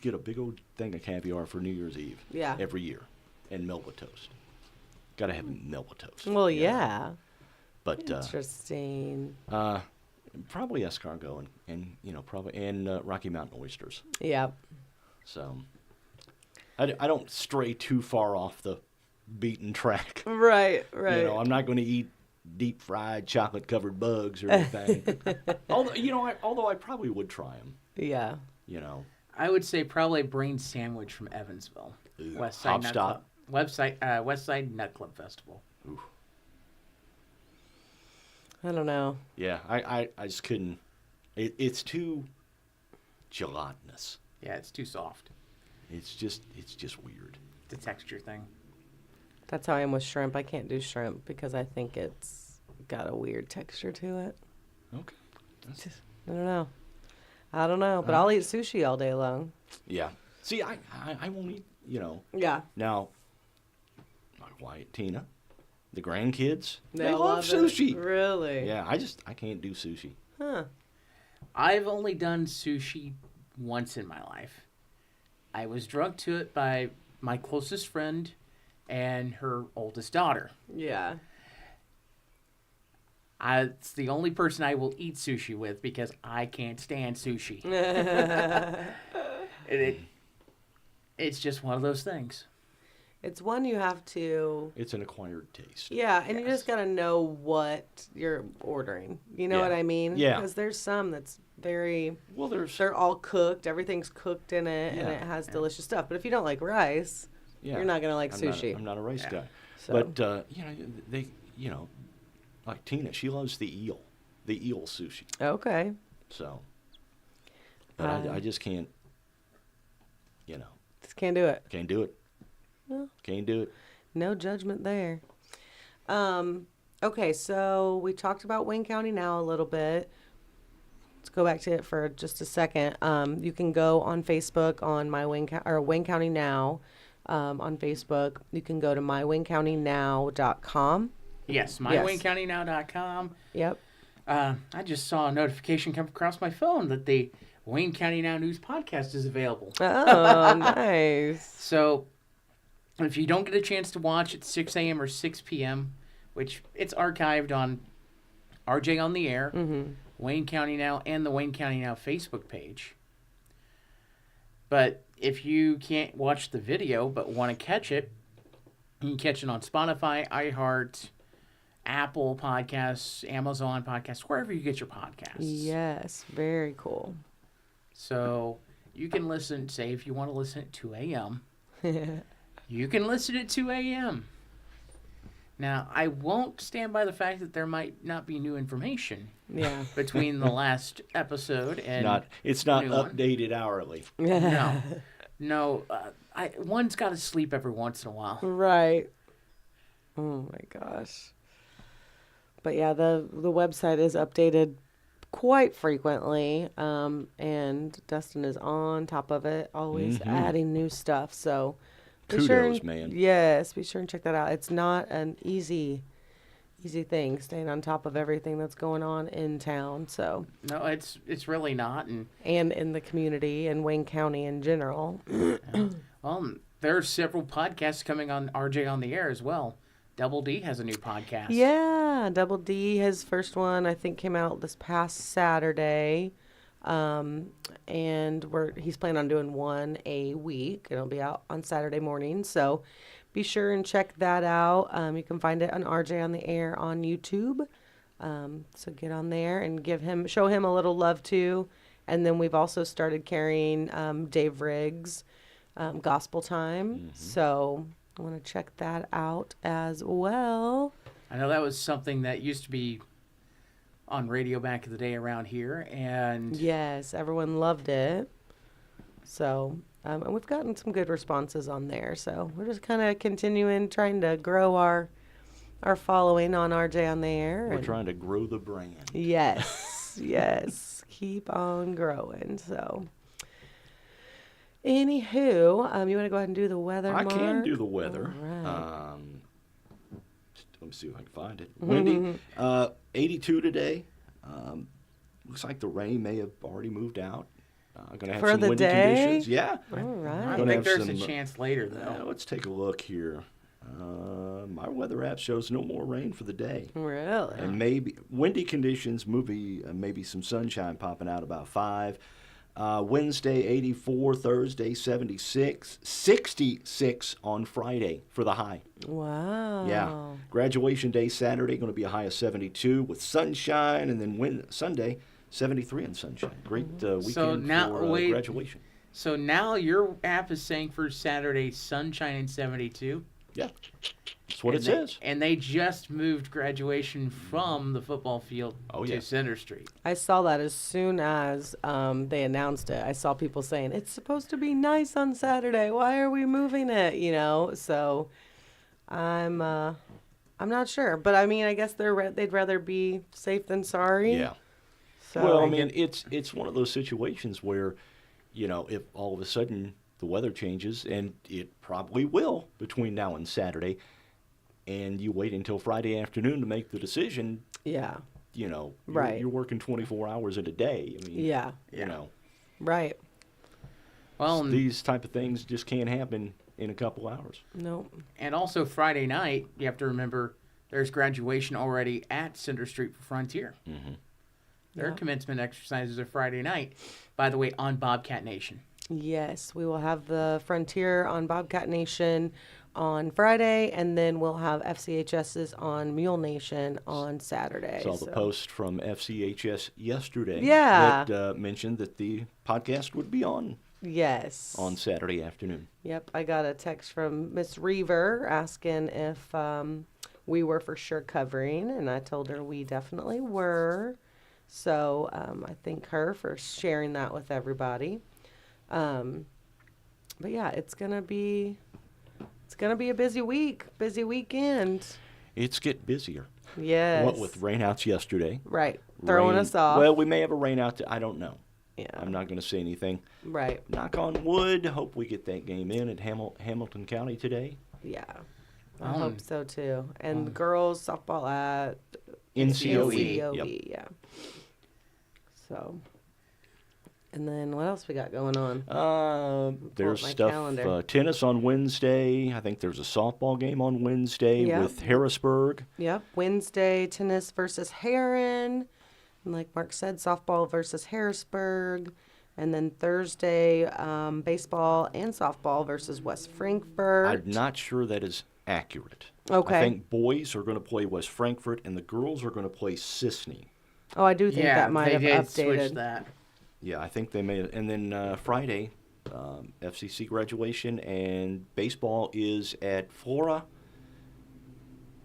[SPEAKER 1] get a big old thing of caviar for New Year's Eve.
[SPEAKER 3] Yeah.
[SPEAKER 1] Every year, and milk with toast. Gotta have milk with toast.
[SPEAKER 3] Well, yeah.
[SPEAKER 1] But
[SPEAKER 3] Interesting.
[SPEAKER 1] probably escargot and Rocky Mountain oysters.
[SPEAKER 3] Yep.
[SPEAKER 1] So I don't stray too far off the beaten track.
[SPEAKER 3] Right.
[SPEAKER 1] I'm not going to eat deep fried chocolate covered bugs or anything. although I probably would try them.
[SPEAKER 3] Yeah.
[SPEAKER 2] I would say probably a brain sandwich from Evansville. West Side Nut Club. West Side Nut Club Festival.
[SPEAKER 1] Ooh.
[SPEAKER 3] I don't know.
[SPEAKER 1] Yeah, I just couldn't. It's too gelatinous.
[SPEAKER 2] Yeah, it's too soft.
[SPEAKER 1] It's just weird.
[SPEAKER 2] It's a texture thing.
[SPEAKER 3] That's how I am with shrimp. I can't do shrimp because I think it's got a weird texture to it.
[SPEAKER 1] Okay.
[SPEAKER 3] I don't know, but I'll eat sushi all day long.
[SPEAKER 1] Yeah. See, I won't eat.
[SPEAKER 3] Yeah.
[SPEAKER 1] Now, my wife Tina, the grandkids, they
[SPEAKER 3] They'll
[SPEAKER 1] love sushi.
[SPEAKER 3] Really?
[SPEAKER 1] Yeah, I can't do sushi.
[SPEAKER 3] Huh.
[SPEAKER 2] I've only done sushi once in my life. I was drugged to it by my closest friend and her oldest daughter.
[SPEAKER 3] Yeah.
[SPEAKER 2] It's the only person I will eat sushi with because I can't stand sushi. It's just one of those things.
[SPEAKER 3] It's one you have to.
[SPEAKER 1] It's an acquired taste.
[SPEAKER 3] Yeah, and you
[SPEAKER 2] Yes.
[SPEAKER 3] just got to know what you're ordering. You know what I mean?
[SPEAKER 1] Yeah.
[SPEAKER 3] Because there's some that's very.
[SPEAKER 1] Well,
[SPEAKER 3] They're all cooked. Everything's cooked in it, and
[SPEAKER 1] Yeah.
[SPEAKER 3] it has delicious stuff. But if you don't like rice, you're not gonna like sushi.
[SPEAKER 1] I'm not a rice guy.
[SPEAKER 3] So.
[SPEAKER 1] But they like Tina, she loves the eel sushi.
[SPEAKER 3] Okay.
[SPEAKER 1] So, but I just can't.
[SPEAKER 3] Just can't do it.
[SPEAKER 1] Can't do it.
[SPEAKER 3] Well.
[SPEAKER 1] Can't do it.
[SPEAKER 3] No judgment there. Okay, so we talked about Wayne County Now a little bit. Let's go back to it for just a second. You can go on Facebook on Wayne County Now on Facebook. You can go to mywaynecountynow.com.
[SPEAKER 2] Yes, mywaynecountynow.com.
[SPEAKER 3] Yep.
[SPEAKER 2] I just saw a notification come across my phone that the Wayne County Now News podcast is available.
[SPEAKER 3] Oh, nice.
[SPEAKER 2] So, if you don't get a chance to watch at 6 a.m. or 6 p.m., which it's archived on RJ on the Air, Wayne County Now, and the Wayne County Now Facebook page. But if you can't watch the video but want to catch it, you can catch it on Spotify, iHeart, Apple Podcasts, Amazon Podcasts, wherever you get your podcasts.
[SPEAKER 3] Yes, very cool.
[SPEAKER 2] So you can listen, say if you want to listen at 2 a.m., you can listen at 2 a.m. Now, I won't stand by the fact that there might not be new information
[SPEAKER 3] Yeah.
[SPEAKER 2] between the last episode and
[SPEAKER 1] It's not
[SPEAKER 2] new one.
[SPEAKER 1] updated hourly.
[SPEAKER 2] No. One's got to sleep every once in a while.
[SPEAKER 3] Right. Oh my gosh. But yeah, the website is updated quite frequently, and Dustin is on top of it, always adding new stuff. So be
[SPEAKER 1] Kudos, man.
[SPEAKER 3] Yes, be sure and check that out. It's not an easy thing, staying on top of everything that's going on in town. So
[SPEAKER 2] No, it's really not. And
[SPEAKER 3] in the community and Wayne County in general.
[SPEAKER 2] there are several podcasts coming on RJ on the Air as well. Double D has a new podcast.
[SPEAKER 3] Yeah, Double D, his first one I think came out this past Saturday. And he's planning on doing one a week. It'll be out on Saturday morning. So be sure and check that out. You can find it on RJ on the Air on YouTube. So get on there and show him a little love too. And then we've also started carrying Dave Riggs' Gospel Time. So I want to check that out as well.
[SPEAKER 2] I know that was something that used to be on radio back in the day around here, and
[SPEAKER 3] Yes, everyone loved it. So, and we've gotten some good responses on there. So we're just kind of continuing trying to grow our following on RJ on the Air.
[SPEAKER 1] We're trying to grow the brand.
[SPEAKER 3] Yes, yes, keep on growing. So, anywho, you want to go ahead and do the weather?
[SPEAKER 1] I can
[SPEAKER 3] Mark?
[SPEAKER 1] do the weather.
[SPEAKER 3] All right.
[SPEAKER 1] Let me see if I can find it. Windy, 82 today. Looks like the rain may have already moved out. Going to have
[SPEAKER 3] For
[SPEAKER 1] some
[SPEAKER 3] the
[SPEAKER 1] windy
[SPEAKER 3] day?
[SPEAKER 1] conditions. Yeah.
[SPEAKER 3] All
[SPEAKER 2] I
[SPEAKER 3] right.
[SPEAKER 1] Gonna
[SPEAKER 2] think
[SPEAKER 1] have
[SPEAKER 2] there's a
[SPEAKER 1] some,
[SPEAKER 2] chance later though.
[SPEAKER 1] Let's take a look here. My weather app shows no more rain for the day.
[SPEAKER 3] Really?
[SPEAKER 1] And maybe windy conditions, maybe some sunshine popping out about 5. Wednesday, 84. Thursday, 76. 66 on Friday for the high.
[SPEAKER 3] Wow.
[SPEAKER 1] Yeah. Graduation day Saturday, going to be a high of 72 with sunshine. And then Sunday, 73 and sunshine. Great weekend
[SPEAKER 2] So now,
[SPEAKER 1] for
[SPEAKER 2] wait.
[SPEAKER 1] graduation.
[SPEAKER 2] So now your app is saying for Saturday, sunshine and 72.
[SPEAKER 1] Yeah. That's what it says.
[SPEAKER 2] And they just moved graduation from the football field
[SPEAKER 1] Yeah.
[SPEAKER 2] to Center Street.
[SPEAKER 3] I saw that as soon as they announced it. I saw people saying it's supposed to be nice on Saturday. Why are we moving it? So I'm not sure, but I mean, I guess they'd rather be safe than sorry.
[SPEAKER 1] Yeah.
[SPEAKER 3] So
[SPEAKER 1] Well, I mean, it's one of those situations where, if all of a sudden the weather changes, and it probably will between now and Saturday, and you wait until Friday afternoon to make the decision,
[SPEAKER 3] yeah,
[SPEAKER 1] you're working 24 hours in a day. I mean,
[SPEAKER 3] yeah, right.
[SPEAKER 2] Well,
[SPEAKER 1] these type of things just can't happen in a couple hours.
[SPEAKER 3] Nope.
[SPEAKER 2] and also Friday night, you have to remember there's graduation already at Center Street for Frontier.
[SPEAKER 1] Mm-hmm.
[SPEAKER 2] Their
[SPEAKER 3] Yeah.
[SPEAKER 2] commencement exercises are Friday night, by the way, on Bobcat Nation.
[SPEAKER 3] Yes, we will have the Frontier on Bobcat Nation on Friday, and then we'll have FCHS's on Mule Nation on Saturday.
[SPEAKER 1] Saw the post from FCHS yesterday.
[SPEAKER 3] Yeah.
[SPEAKER 1] That mentioned that the podcast would be on
[SPEAKER 3] Yes.
[SPEAKER 1] Saturday afternoon.
[SPEAKER 3] Yep, I got a text from Miss Reaver asking if we were for sure covering, and I told her we definitely were. So I thank her for sharing that with everybody. But yeah, it's gonna be a busy week, busy weekend.
[SPEAKER 1] It's get busier.
[SPEAKER 3] Yes.
[SPEAKER 1] What with rainouts yesterday.
[SPEAKER 3] Right, throwing us off.
[SPEAKER 1] Well, we may have a rainout. I don't know.
[SPEAKER 3] Yeah.
[SPEAKER 1] I'm not going to say anything.
[SPEAKER 3] Right.
[SPEAKER 1] Knock on wood. Hope we get that game in at Hamilton County today.
[SPEAKER 3] Yeah. I
[SPEAKER 2] Um,
[SPEAKER 3] hope so too. And the girls softball at
[SPEAKER 1] NCOE.
[SPEAKER 3] NCOE,
[SPEAKER 1] Yep.
[SPEAKER 3] yeah. So, and then what else we got going on?
[SPEAKER 1] There's
[SPEAKER 3] my
[SPEAKER 1] stuff.
[SPEAKER 3] calendar.
[SPEAKER 1] Tennis on Wednesday. I think there's a softball game on Wednesday
[SPEAKER 3] Yep.
[SPEAKER 1] with Harrisburg.
[SPEAKER 3] Yep, Wednesday tennis versus Heron, and like Mark said, softball versus Harrisburg, and then Thursday baseball and softball versus West Frankfurt.
[SPEAKER 1] I'm not sure that is accurate.
[SPEAKER 3] Okay.
[SPEAKER 1] I think boys are going to play West Frankfurt and the girls are going to play Sisney.
[SPEAKER 3] Oh, I do think that might
[SPEAKER 2] they
[SPEAKER 3] have
[SPEAKER 2] did switch
[SPEAKER 3] updated.
[SPEAKER 2] that.
[SPEAKER 1] Yeah, I think they may. And then Friday, FCC graduation and baseball is at Flora.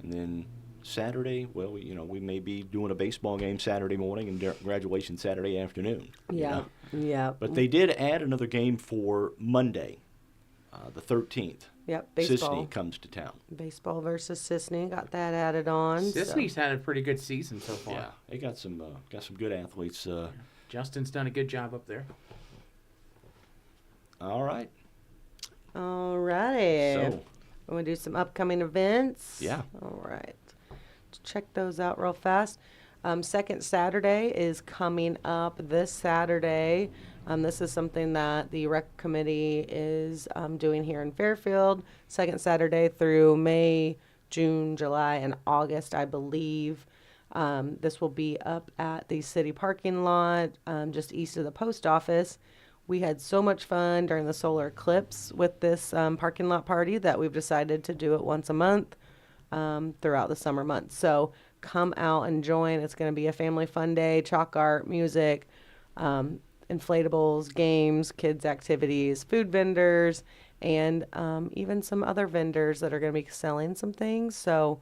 [SPEAKER 1] And then Saturday, well, we may be doing a baseball game Saturday morning and graduation Saturday afternoon.
[SPEAKER 3] Yeah, yeah.
[SPEAKER 1] But they did add another game for Monday, the 13th.
[SPEAKER 3] Yep, baseball.
[SPEAKER 1] Sisney comes to town.
[SPEAKER 3] Baseball versus Sisney, got that added on.
[SPEAKER 2] Sisney's had a pretty good season so far.
[SPEAKER 1] Yeah, they got some good athletes.
[SPEAKER 2] Justin's done a good job up there.
[SPEAKER 1] All right.
[SPEAKER 3] Alrighty.
[SPEAKER 1] So,
[SPEAKER 3] I'm going to do some upcoming events.
[SPEAKER 1] Yeah.
[SPEAKER 3] All right. Let's check those out real fast. Second Saturday is coming up this Saturday. This is something that the rec committee is doing here in Fairfield. Second Saturday through May, June, July, and August, I believe. This will be up at the city parking lot, just east of the post office. We had so much fun during the solar eclipse with this parking lot party that we've decided to do it once a month throughout the summer months. So come out and join. It's going to be a family fun day, chalk art, music, inflatables, games, kids' activities, food vendors, and even some other vendors that are going to be selling some things. So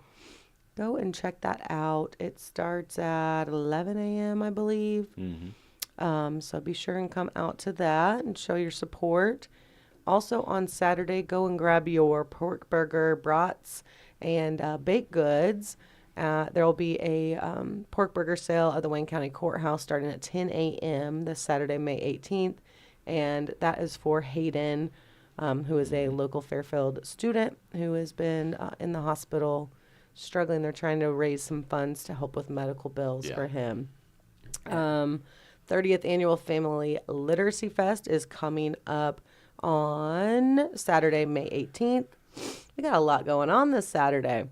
[SPEAKER 3] go and check that out. It starts at 11 a.m., I believe. So be sure and come out to that and show your support. Also on Saturday, go and grab your pork burger, brats, and baked goods. There will be a pork burger sale at the Wayne County Courthouse starting at 10 a.m. this Saturday, May 18th. And that is for Hayden, who is a local Fairfield student who has been in the hospital struggling. They're trying to raise some funds to help with medical bills for him. 30th Annual Family Literacy Fest is coming up on Saturday, May 18th. We got a lot going on this Saturday.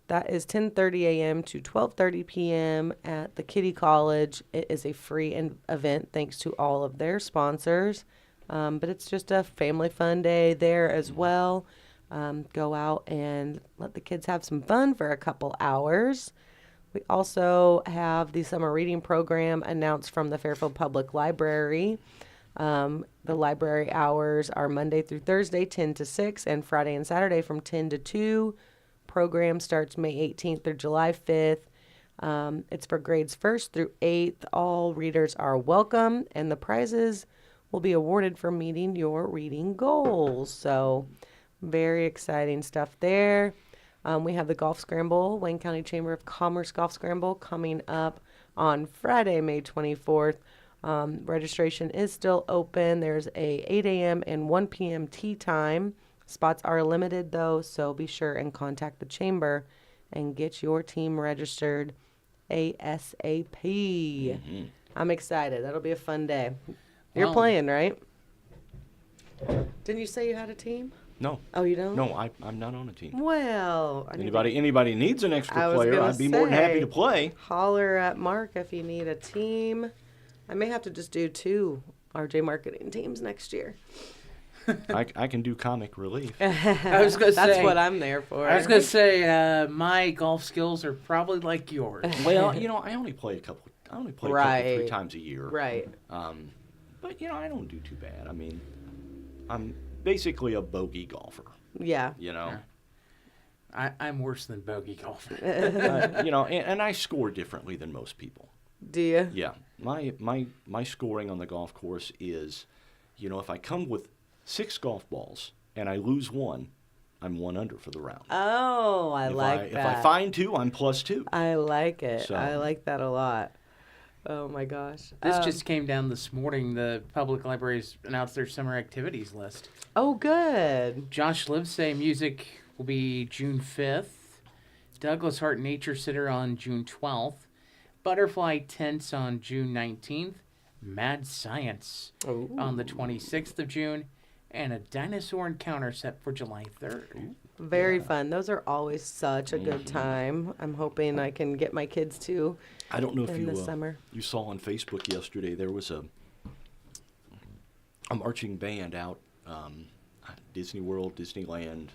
[SPEAKER 3] That is 10:30 a.m. to 12:30 p.m. at the Kitty College. It is a free event thanks to all of their sponsors. But it's just a family fun day there as well. Go out and let the kids have some fun for a couple hours. We also have the summer reading program announced from the Fairfield Public Library. The library hours are Monday through Thursday, 10 to 6, and Friday and Saturday from 10 to 2. Program starts May 18th through July 5th. It's for grades 1st through 8th. All readers are welcome, and the prizes will be awarded for meeting your reading goals. So very exciting stuff there. We have the Golf Scramble, Wayne County Chamber of Commerce Golf Scramble, coming up on Friday, May 24th. Registration is still open. There's a 8 a.m. and 1 p.m. tee time. Spots are limited, though, so be sure and contact the chamber and get your team registered ASAP. I'm excited. That'll be a fun day. You're playing, right? Didn't you say you had a team?
[SPEAKER 1] No.
[SPEAKER 3] Oh, you don't?
[SPEAKER 1] No, I'm not on a team.
[SPEAKER 3] Well,
[SPEAKER 1] Anybody needs an extra player, I'd be more than happy to play.
[SPEAKER 3] Holler at Mark if you need a team. I may have to just do 2 RJ marketing teams next year.
[SPEAKER 1] I can do comic relief.
[SPEAKER 2] I was gonna say
[SPEAKER 3] that's what I'm there for.
[SPEAKER 2] I was gonna say my golf skills are probably like yours.
[SPEAKER 1] Well, I only play a couple 3 times a year.
[SPEAKER 3] Right.
[SPEAKER 1] But I don't do too bad. I mean, I'm basically a bogey golfer.
[SPEAKER 3] Yeah.
[SPEAKER 2] I'm worse than bogey golfer.
[SPEAKER 1] And I score differently than most people.
[SPEAKER 3] Do you?
[SPEAKER 1] Yeah. My scoring on the golf course is, if I come with 6 golf balls and I lose 1, I'm 1 under for the round.
[SPEAKER 3] Oh, I like that.
[SPEAKER 1] If I find 2, I'm +2.
[SPEAKER 3] I like it.
[SPEAKER 1] So.
[SPEAKER 3] I like that a lot. Oh my gosh.
[SPEAKER 2] This just came down this morning. The public libraries announced their summer activities list.
[SPEAKER 3] Oh, good.
[SPEAKER 2] Josh Livesay music will be June 5th. Douglas Hart Nature Sitter on June 12th. Butterfly Tents on June 19th. Mad Science on the 26th of June. And a dinosaur encounter set for July 3rd.
[SPEAKER 3] Very fun. Those are always such a good time. I'm hoping I can get my kids to.
[SPEAKER 1] I don't know if
[SPEAKER 3] summer.
[SPEAKER 1] You saw on Facebook yesterday there was a marching band out Disney World, Disneyland,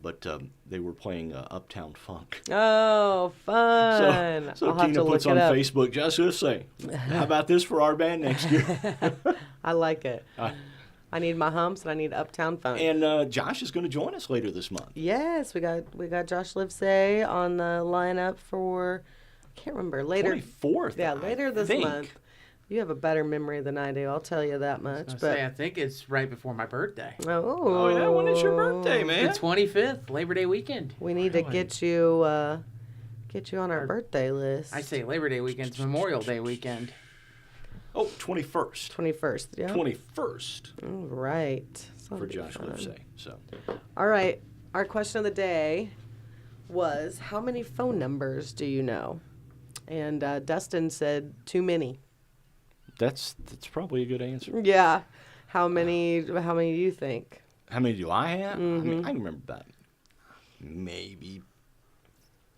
[SPEAKER 1] but they were playing Uptown Funk.
[SPEAKER 3] Oh, fun!
[SPEAKER 1] So Tina puts on Facebook, just to say, how about this for our band next year?
[SPEAKER 3] I like it. I need my humps and I need Uptown Funk.
[SPEAKER 1] And Josh is going to join us later this month.
[SPEAKER 3] Yes, we got Josh Livesay on the lineup for, I can't remember, later.
[SPEAKER 1] 24th.
[SPEAKER 3] Yeah, later this month. You have a better memory than I do, I'll tell you that much.
[SPEAKER 2] I think it's right before my birthday.
[SPEAKER 3] Oh,
[SPEAKER 1] yeah, when is your birthday, man?
[SPEAKER 2] The 25th, Labor Day weekend.
[SPEAKER 3] We need to get you on our birthday list.
[SPEAKER 2] I say Labor Day weekend, it's Memorial Day weekend.
[SPEAKER 1] Oh, 21st.
[SPEAKER 3] 21st, yeah.
[SPEAKER 1] 21st.
[SPEAKER 3] All right.
[SPEAKER 1] For Josh Livesay. So.
[SPEAKER 3] All right. Our question of the day was, how many phone numbers do you know? And Dustin said too many.
[SPEAKER 1] That's probably a good answer.
[SPEAKER 3] Yeah. How many do you think?
[SPEAKER 1] How many do I have? I mean, I can remember about maybe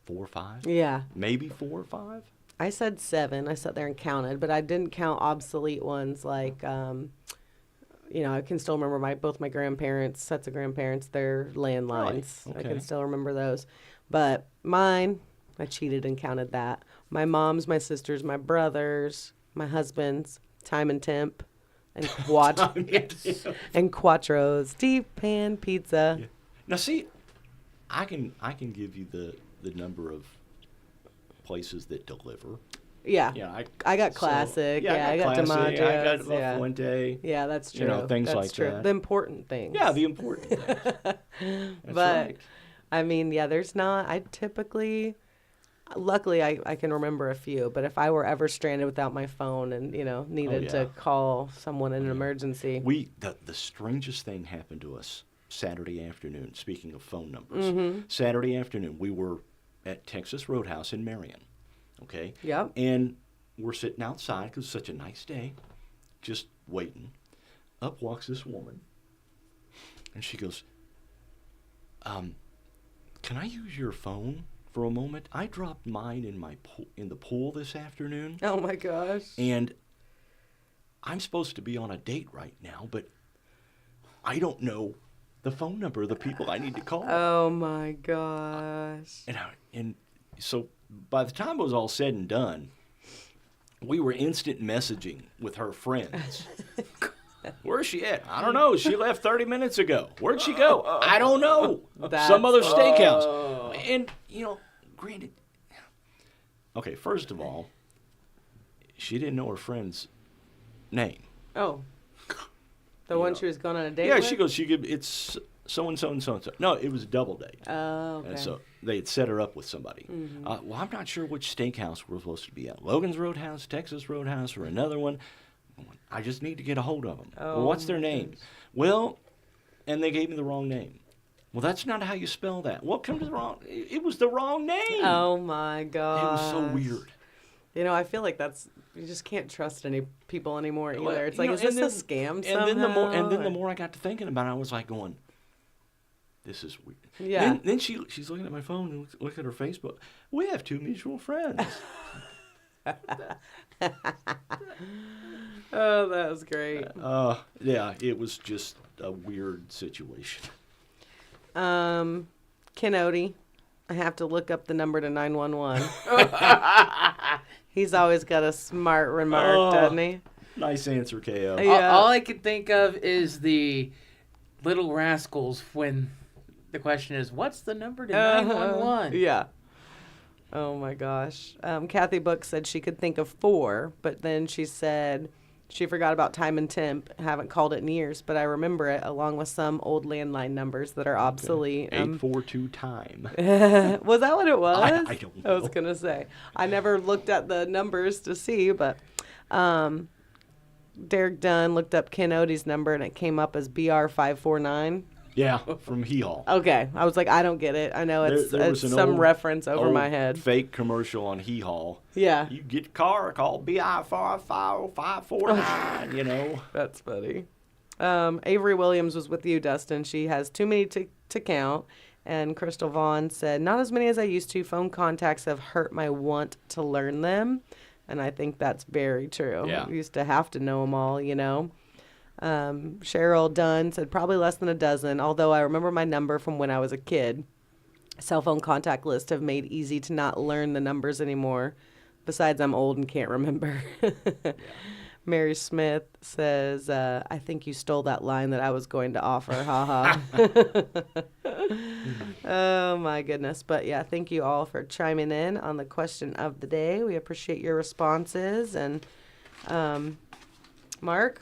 [SPEAKER 1] 4 or 5?
[SPEAKER 3] Yeah.
[SPEAKER 1] Maybe 4 or 5?
[SPEAKER 3] I said 7. I sat there and counted, but I didn't count obsolete ones like, I can still remember both my grandparents, sets of grandparents, their landlines.
[SPEAKER 1] Really?
[SPEAKER 3] I
[SPEAKER 1] Okay.
[SPEAKER 3] can still remember those. But mine, I cheated and counted that. My mom's, my sister's, my brother's, my husband's, time and temp, and and Quattro's deep pan pizza.
[SPEAKER 1] Yeah. Now, see, I can give you the number of places that deliver.
[SPEAKER 3] Yeah.
[SPEAKER 1] Yeah,
[SPEAKER 3] I got classic.
[SPEAKER 1] I got
[SPEAKER 3] DiMaggio's.
[SPEAKER 1] I got La
[SPEAKER 3] Yeah.
[SPEAKER 1] Fuente.
[SPEAKER 3] Yeah, that's true.
[SPEAKER 1] You know, things
[SPEAKER 3] that's
[SPEAKER 1] like
[SPEAKER 3] true.
[SPEAKER 1] that.
[SPEAKER 3] The important things.
[SPEAKER 1] Yeah, the important things. That's
[SPEAKER 3] But
[SPEAKER 1] right.
[SPEAKER 3] I mean, yeah, there's not. I typically, luckily, I can remember a few. But if I were ever stranded without my phone and needed
[SPEAKER 1] yeah.
[SPEAKER 3] to call someone in an emergency,
[SPEAKER 1] The strangest thing happened to us Saturday afternoon. Speaking of phone numbers,
[SPEAKER 3] Mm-hmm.
[SPEAKER 1] Saturday afternoon we were at Texas Roadhouse in Marion. Okay.
[SPEAKER 3] Yep.
[SPEAKER 1] And we're sitting outside because it's such a nice day, just waiting. Up walks this woman, and she goes, "Can I use your phone for a moment? I dropped mine in the pool this afternoon,
[SPEAKER 3] Oh my gosh.
[SPEAKER 1] and I'm supposed to be on a date right now, but I don't know the phone number of the people I need to call."
[SPEAKER 3] Oh my gosh.
[SPEAKER 1] And so by the time it was all said and done, we were instant messaging with her friends. Where's she at? I don't know. She left 30 minutes ago. Where'd she go? I don't know. Some other steakhouse. And, granted, okay, first of all, she didn't know her friend's name.
[SPEAKER 3] Oh. The one she was going on a date
[SPEAKER 1] Yeah,
[SPEAKER 3] with?
[SPEAKER 1] it's so-and-so and so-and-so. No, it was a double date.
[SPEAKER 3] Oh, okay.
[SPEAKER 1] And so they had set her up with somebody.
[SPEAKER 3] Mm-hmm.
[SPEAKER 1] Well, I'm not sure which steakhouse we're supposed to be at. Logan's Roadhouse, Texas Roadhouse, or another one. I just need to get a hold of them.
[SPEAKER 3] Oh,
[SPEAKER 1] Well, what's their
[SPEAKER 3] my
[SPEAKER 1] name?
[SPEAKER 3] goodness.
[SPEAKER 1] Well, and they gave me the wrong name. Well, that's not how you spell that. Well, come to the wrong. It was the wrong name.
[SPEAKER 3] Oh my gosh.
[SPEAKER 1] It was so weird.
[SPEAKER 3] I feel like you just can't trust any people anymore either.
[SPEAKER 1] Well,
[SPEAKER 3] It's like, is
[SPEAKER 1] and
[SPEAKER 3] this
[SPEAKER 1] then-
[SPEAKER 3] a scam
[SPEAKER 1] And
[SPEAKER 3] somehow?
[SPEAKER 1] then the more I got to thinking about it, I was like going, this is weird.
[SPEAKER 3] Yeah.
[SPEAKER 1] Then she's looking at my phone and look at her Facebook. We have 2 mutual friends.
[SPEAKER 3] Oh, that was great.
[SPEAKER 1] Yeah, it was just a weird situation.
[SPEAKER 3] Ken Odie, I have to look up the number to 911. He's always got a smart remark, doesn't he?
[SPEAKER 1] Nice answer, KO.
[SPEAKER 3] Yeah.
[SPEAKER 2] All I can think of is the Little Rascals when the question is, what's the number to 911?
[SPEAKER 3] Yeah. Oh my gosh. Kathy Book said she could think of 4, but then she said she forgot about time and temp. Haven't called it in years, but I remember it along with some old landline numbers that are obsolete.
[SPEAKER 1] 842 time.
[SPEAKER 3] Was that what it was?
[SPEAKER 1] I don't
[SPEAKER 3] I was
[SPEAKER 1] know.
[SPEAKER 3] gonna say I never looked at the numbers to see, but Derek Dunn looked up Ken Odie's number and it came up as BR549.
[SPEAKER 1] Yeah, from Hee Haw.
[SPEAKER 3] Okay, I was like, I don't get it. I know it's,
[SPEAKER 1] There
[SPEAKER 3] it's
[SPEAKER 1] was an
[SPEAKER 3] some
[SPEAKER 1] old-
[SPEAKER 3] reference over
[SPEAKER 1] old
[SPEAKER 3] my head.
[SPEAKER 1] Fake commercial on Hee Haw.
[SPEAKER 3] Yeah,
[SPEAKER 1] You get your car, call BI549,
[SPEAKER 3] that's funny. Avery Williams was with you, Dustin. She has too many to count. And Crystal Vaughn said, not as many as I used to. Phone contacts have hurt my want to learn them. And I think that's very true.
[SPEAKER 1] Yeah.
[SPEAKER 3] I used to have to know them all, Cheryl Dunn said probably less than a dozen, although I remember my number from when I was a kid. Cell phone contact list have made easy to not learn the numbers anymore. Besides, I'm old and can't remember. Mary Smith says, I think you stole that line that I was going to offer. Ha ha. Oh, my goodness. But, yeah, thank you all for chiming in on the question of the day. We appreciate your responses. And, Mark,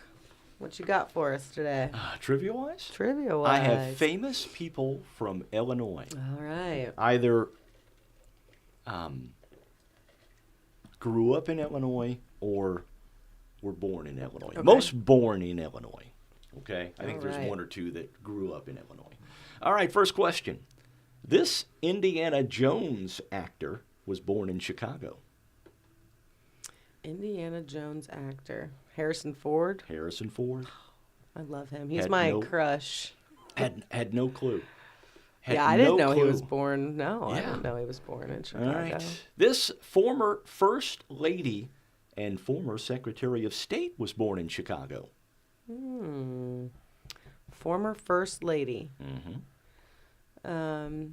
[SPEAKER 3] what you got for us today?
[SPEAKER 1] Trivia-wise?
[SPEAKER 3] Trivia-wise.
[SPEAKER 1] I have famous people from Illinois.
[SPEAKER 3] All right.
[SPEAKER 1] Either grew up in Illinois or were born in Illinois.
[SPEAKER 3] Okay.
[SPEAKER 1] Most born in Illinois. Okay? I think
[SPEAKER 3] All
[SPEAKER 1] there's
[SPEAKER 3] right.
[SPEAKER 1] 1 or 2 that grew up in Illinois. All right, first question. This Indiana Jones actor was born in Chicago.
[SPEAKER 3] Indiana Jones actor. Harrison Ford.
[SPEAKER 1] Harrison Ford.
[SPEAKER 3] I love him. He's
[SPEAKER 1] Had
[SPEAKER 3] my
[SPEAKER 1] no-
[SPEAKER 3] crush.
[SPEAKER 1] Had no clue. Had
[SPEAKER 3] Yeah, I didn't
[SPEAKER 1] no
[SPEAKER 3] know he was
[SPEAKER 1] clue.
[SPEAKER 3] born. No, I
[SPEAKER 1] Yeah.
[SPEAKER 3] didn't know he was born in Chicago.
[SPEAKER 1] All right. This former First Lady and former Secretary of State was born in Chicago.
[SPEAKER 3] Former First Lady.
[SPEAKER 1] Mm-hmm.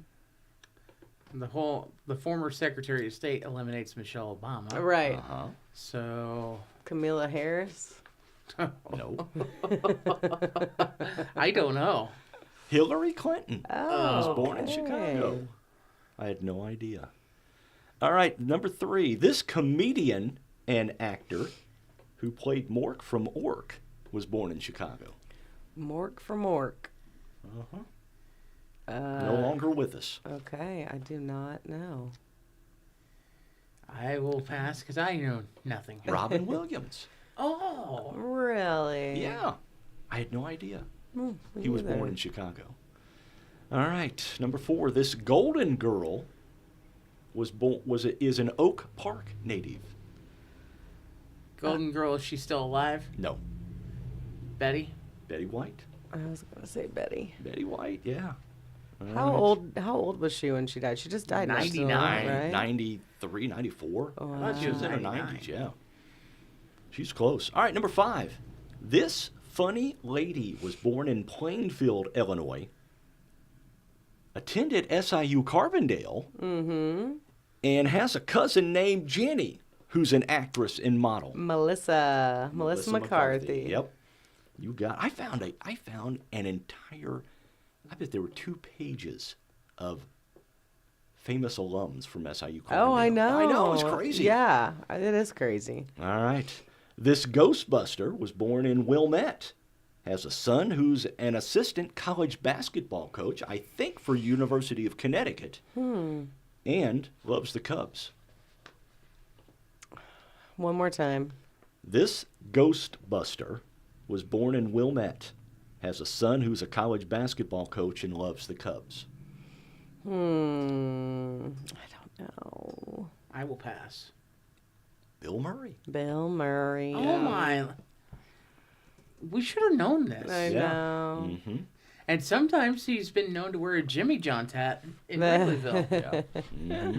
[SPEAKER 2] The former Secretary of State eliminates Michelle Obama.
[SPEAKER 3] Right.
[SPEAKER 1] Uh-huh.
[SPEAKER 2] So
[SPEAKER 3] Kamala Harris.
[SPEAKER 1] No.
[SPEAKER 2] I don't know.
[SPEAKER 1] Hillary Clinton was
[SPEAKER 3] Oh,
[SPEAKER 1] born in
[SPEAKER 3] okay.
[SPEAKER 1] Chicago. I had no idea. All right, number 3. This comedian and actor who played Mork from Ork was born in Chicago.
[SPEAKER 3] Mork from Mork.
[SPEAKER 1] Uh-huh. No longer with us.
[SPEAKER 3] Okay, I do not know.
[SPEAKER 2] I will pass because I know nothing.
[SPEAKER 1] Robin Williams.
[SPEAKER 2] Oh,
[SPEAKER 3] Really?
[SPEAKER 1] Yeah. I had no idea.
[SPEAKER 3] Me
[SPEAKER 1] He was
[SPEAKER 3] neither.
[SPEAKER 1] born in Chicago. All right, number 4. This Golden Girl is an Oak Park native.
[SPEAKER 2] Golden Girl, is she still alive?
[SPEAKER 1] No.
[SPEAKER 2] Betty?
[SPEAKER 1] Betty White.
[SPEAKER 3] I was gonna say Betty.
[SPEAKER 1] Betty White, yeah. All
[SPEAKER 3] How
[SPEAKER 1] right.
[SPEAKER 3] old was she when she died? She just died. not so long,
[SPEAKER 2] 99,
[SPEAKER 3] right?
[SPEAKER 1] 93, 94.
[SPEAKER 3] Oh,
[SPEAKER 2] I thought she was
[SPEAKER 1] She was in her
[SPEAKER 2] 99.
[SPEAKER 1] 90s, yeah. She's close. All right, number 5. This funny lady was born in Plainfield, Illinois, attended SIU Carbondale, and has a cousin named Jenny, who's an actress and model.
[SPEAKER 3] Melissa McCarthy.
[SPEAKER 1] Yep. You got. I found an entire. I bet there were 2 pages of famous alums from SIU Carbondale.
[SPEAKER 3] Oh, I know.
[SPEAKER 1] I know. It's crazy.
[SPEAKER 3] Yeah, it is crazy.
[SPEAKER 1] All right. This Ghostbuster was born in Wilmette. Has a son who's an assistant college basketball coach, I think for University of Connecticut, and loves the Cubs.
[SPEAKER 3] One more time.
[SPEAKER 1] This Ghostbuster was born in Wilmette. Has a son who's a college basketball coach and loves the Cubs.
[SPEAKER 3] I don't know.
[SPEAKER 2] I will pass.
[SPEAKER 1] Bill Murray.
[SPEAKER 3] Bill Murray.
[SPEAKER 2] Oh my. We should have known this.
[SPEAKER 3] I know.
[SPEAKER 1] Mm-hmm.
[SPEAKER 2] And sometimes he's been known to wear a Jimmy John's hat in Wrigleyville.
[SPEAKER 1] Yeah. Mm-hmm.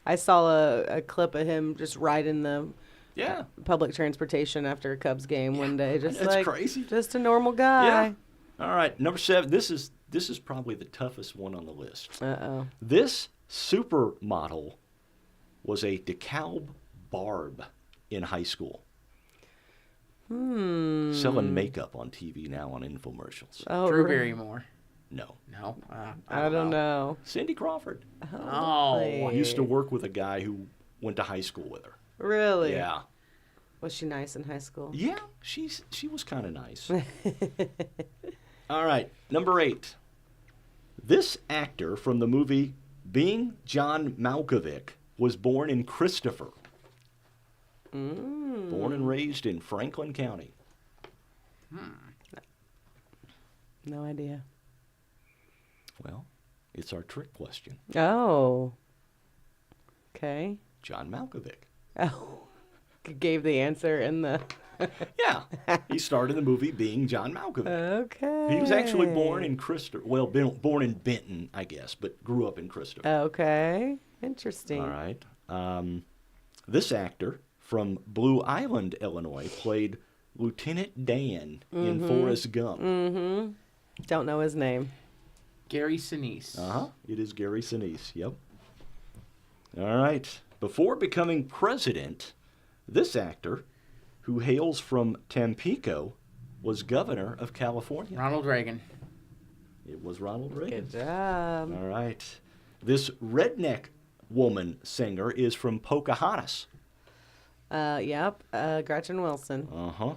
[SPEAKER 3] I saw a clip of him just riding the
[SPEAKER 1] Yeah.
[SPEAKER 3] public transportation after a Cubs game one day. Just
[SPEAKER 1] That's
[SPEAKER 3] like
[SPEAKER 1] crazy.
[SPEAKER 3] just a normal guy.
[SPEAKER 1] Yeah. All right. Number 7. This is probably the toughest one on the list.
[SPEAKER 3] Uh-oh.
[SPEAKER 1] This supermodel was a DeKalb Barb in high school. Selling makeup on TV now on infomercials.
[SPEAKER 3] Oh,
[SPEAKER 2] Drew
[SPEAKER 3] really?
[SPEAKER 2] Barrymore.
[SPEAKER 1] No.
[SPEAKER 2] No.
[SPEAKER 3] I don't know.
[SPEAKER 1] Cindy Crawford.
[SPEAKER 2] Oh.
[SPEAKER 3] really?
[SPEAKER 1] Used to work with a guy who went to high school with her.
[SPEAKER 3] Really?
[SPEAKER 1] Yeah.
[SPEAKER 3] Was she nice in high school?
[SPEAKER 1] Yeah, she was kind of nice. All right, number 8. This actor from the movie Being John Malkovich was born in Christopher. Born and raised in Franklin County.
[SPEAKER 3] No idea.
[SPEAKER 1] Well, it's our trick question.
[SPEAKER 3] Oh. Okay.
[SPEAKER 1] John Malkovich.
[SPEAKER 3] Oh. Gave the answer in the.
[SPEAKER 1] Yeah, he starred in the movie Being John Malkovich.
[SPEAKER 3] Okay.
[SPEAKER 1] He was actually born in Christopher. Well, born in Benton, I guess, but grew up in Christopher.
[SPEAKER 3] Okay. Interesting.
[SPEAKER 1] All right. This actor from Blue Island, Illinois, played Lieutenant Dan in Forrest Gump.
[SPEAKER 3] Don't know his name.
[SPEAKER 2] Gary Sinise.
[SPEAKER 1] Uh-huh. It is Gary Sinise. Yep. All right. Before becoming president, this actor, who hails from Tampico, was governor of California.
[SPEAKER 2] Ronald Reagan.
[SPEAKER 1] It was Ronald Reagan.
[SPEAKER 3] Good job.
[SPEAKER 1] All right. This redneck woman singer is from Pocahontas.
[SPEAKER 3] Yep. Gretchen Wilson.
[SPEAKER 1] Uh-huh.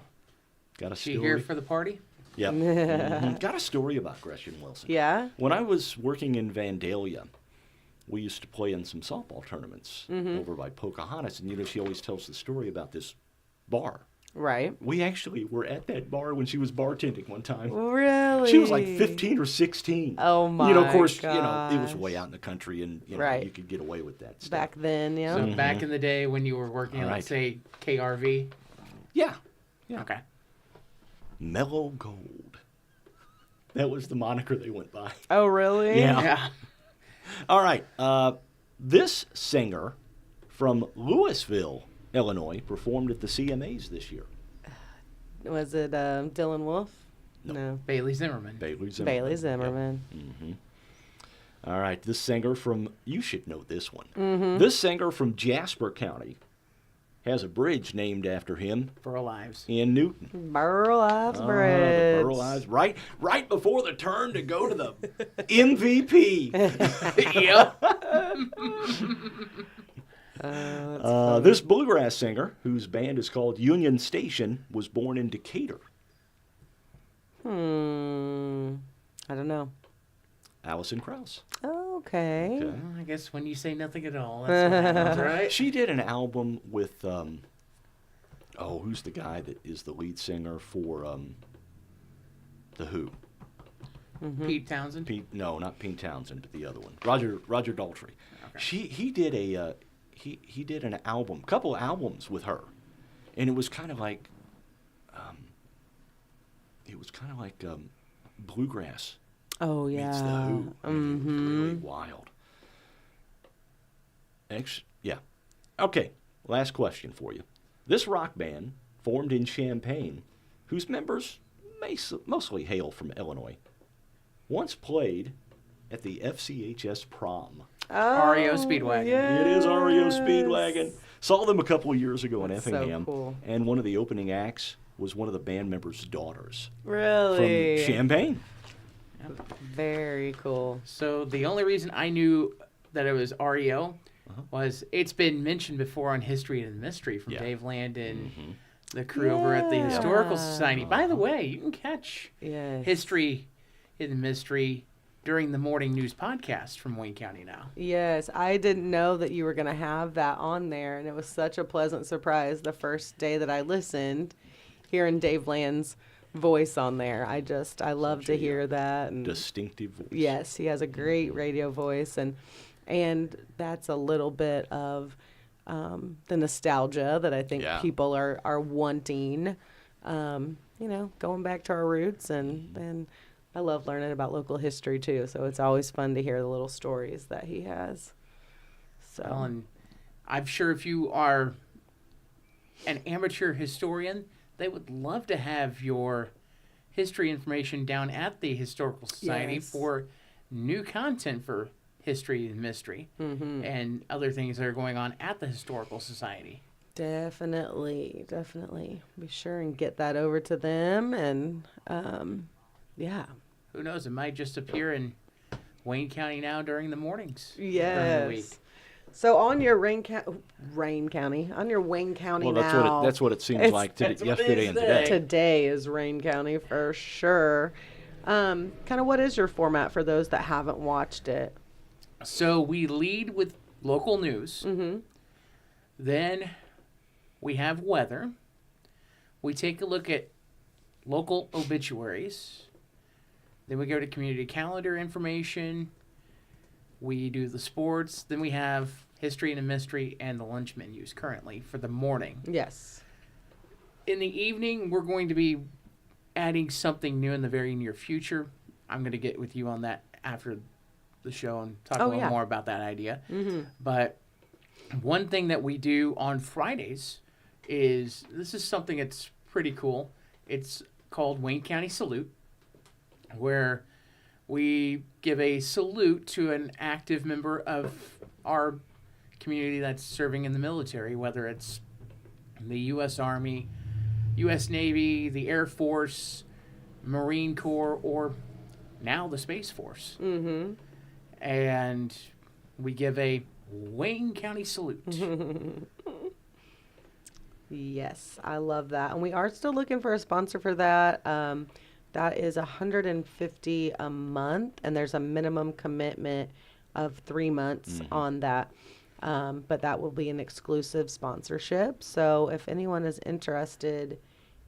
[SPEAKER 1] Got a
[SPEAKER 2] She
[SPEAKER 1] story.
[SPEAKER 2] here for the party?
[SPEAKER 1] Yep. Mhm. Got a story about Gretchen Wilson.
[SPEAKER 3] Yeah.
[SPEAKER 1] When I was working in Vandalia, we used to play in some softball tournaments over by Pocahontas, and she always tells the story about this bar.
[SPEAKER 3] Right.
[SPEAKER 1] We actually were at that bar when she was bartending one time.
[SPEAKER 3] Really?
[SPEAKER 1] She was like 15 or 16.
[SPEAKER 3] Oh my
[SPEAKER 1] Of course, it was
[SPEAKER 3] gosh.
[SPEAKER 1] way out in the country, and
[SPEAKER 3] Right.
[SPEAKER 1] you could get away with that stuff.
[SPEAKER 3] Back then, yeah.
[SPEAKER 2] So back in the day when you were working at,
[SPEAKER 1] All
[SPEAKER 2] let's
[SPEAKER 1] right.
[SPEAKER 2] say, KRV?
[SPEAKER 1] Yeah. Yeah.
[SPEAKER 2] Okay.
[SPEAKER 1] Mellow Gold. That was the moniker they went by.
[SPEAKER 3] Oh, really?
[SPEAKER 1] Yeah.
[SPEAKER 2] Yeah.
[SPEAKER 1] All right. This singer from Louisville, Illinois, performed at the CMAs this year.
[SPEAKER 3] Was it Dylan Wolf? No.
[SPEAKER 2] Bailey Zimmerman.
[SPEAKER 1] Bailey Zimmerman.
[SPEAKER 3] Bailey Zimmerman.
[SPEAKER 1] All right. This singer from, you should know this one.
[SPEAKER 3] Mm-hmm.
[SPEAKER 1] This singer from Jasper County has a bridge named after him
[SPEAKER 2] For our lives.
[SPEAKER 1] in Newton.
[SPEAKER 3] Burl Ives
[SPEAKER 1] The
[SPEAKER 3] Bridge.
[SPEAKER 1] Burl Ives, right before the turn to go to the MVP.
[SPEAKER 2] Yep.
[SPEAKER 1] This bluegrass singer, whose band is called Union Station, was born in Decatur.
[SPEAKER 3] I don't know.
[SPEAKER 1] Allison Krauss.
[SPEAKER 3] Okay.
[SPEAKER 1] Okay.
[SPEAKER 2] I guess when you say nothing at all, that's what happens, right?
[SPEAKER 1] She did an album with, who's the guy that is the lead singer for The Who?
[SPEAKER 2] Pete Townsend.
[SPEAKER 1] No, not Pete Townsend, but the other one, Roger Daltrey.
[SPEAKER 2] Okay.
[SPEAKER 1] He did he did an album, couple albums with her, and it was kind of like bluegrass
[SPEAKER 3] Oh,
[SPEAKER 1] meets The
[SPEAKER 3] yeah.
[SPEAKER 1] Who. Really wild. Yeah. Okay, last question for you. This rock band, formed in Champaign, whose members mostly hail from Illinois, once played at the FCHS prom.
[SPEAKER 3] Oh,
[SPEAKER 2] REO Speedwagon.
[SPEAKER 1] It is REO
[SPEAKER 3] yes.
[SPEAKER 1] Speedwagon. Saw them a couple of years ago in
[SPEAKER 3] That's so
[SPEAKER 1] Effingham.
[SPEAKER 3] cool.
[SPEAKER 1] And one of the opening acts was one of the band members' daughters
[SPEAKER 3] Really?
[SPEAKER 1] from Champaign.
[SPEAKER 3] Very cool.
[SPEAKER 2] So the only reason I knew that it was REO was it's been mentioned before on History and Mystery from
[SPEAKER 1] Yeah.
[SPEAKER 2] Dave Land and the crew over at the Historical
[SPEAKER 3] Yeah.
[SPEAKER 2] Society. By the way, you can catch
[SPEAKER 3] Yes.
[SPEAKER 2] History and Mystery during the morning news podcast from Wayne County now.
[SPEAKER 3] Yes, I didn't know that you were going to have that on there, and it was such a pleasant surprise the first day that I listened, hearing Dave Land's voice on there. I love to hear that. And
[SPEAKER 1] Distinctive voice.
[SPEAKER 3] yes, he has a great radio voice, and that's a little bit of the nostalgia that I think
[SPEAKER 1] Yeah.
[SPEAKER 3] people are wanting. Going back to our roots, and I love learning about local history too. So it's always fun to hear the little stories that he has. So
[SPEAKER 2] Well, and I'm sure if you are an amateur historian, they would love to have your history information down at the Historical Society
[SPEAKER 3] Yes.
[SPEAKER 2] for new content for history and mystery and other things that are going on at the Historical Society.
[SPEAKER 3] definitely be sure and get that over to them, and yeah.
[SPEAKER 2] Who knows? It might just appear in Wayne County now during the mornings. During the
[SPEAKER 3] Yes.
[SPEAKER 2] week.
[SPEAKER 3] So on your Wayne County, on your Wayne County
[SPEAKER 1] Well,
[SPEAKER 3] now.
[SPEAKER 1] that's what it seems
[SPEAKER 3] It's-
[SPEAKER 1] like
[SPEAKER 2] that's what it
[SPEAKER 1] yesterday
[SPEAKER 2] is
[SPEAKER 1] and
[SPEAKER 2] today.
[SPEAKER 1] today.
[SPEAKER 3] Today is Wayne County for sure. Kind of what is your format for those that haven't watched it?
[SPEAKER 2] So we lead with local news. Then we have weather. We take a look at local obituaries. Then we go to community calendar information. We do the sports. Then we have history and a mystery and the lunch menus currently for the morning.
[SPEAKER 3] Yes.
[SPEAKER 2] In the evening, we're going to be adding something new in the very near future. I'm going to get with you on that after the show and talk a little
[SPEAKER 3] yeah.
[SPEAKER 2] more about that idea. But one thing that we do on Fridays is this is something that's pretty cool. It's called Wayne County Salute, where we give a salute to an active member of our community that's serving in the military, whether it's the U.S. Army, U.S. Navy, the Air Force, Marine Corps, or now the Space Force. And we give a Wayne County salute.
[SPEAKER 3] Yes, I love that. And we are still looking for a sponsor for that. That is $150 a month, and there's a minimum commitment of 3 months on that. But that will be an exclusive sponsorship. So if anyone is interested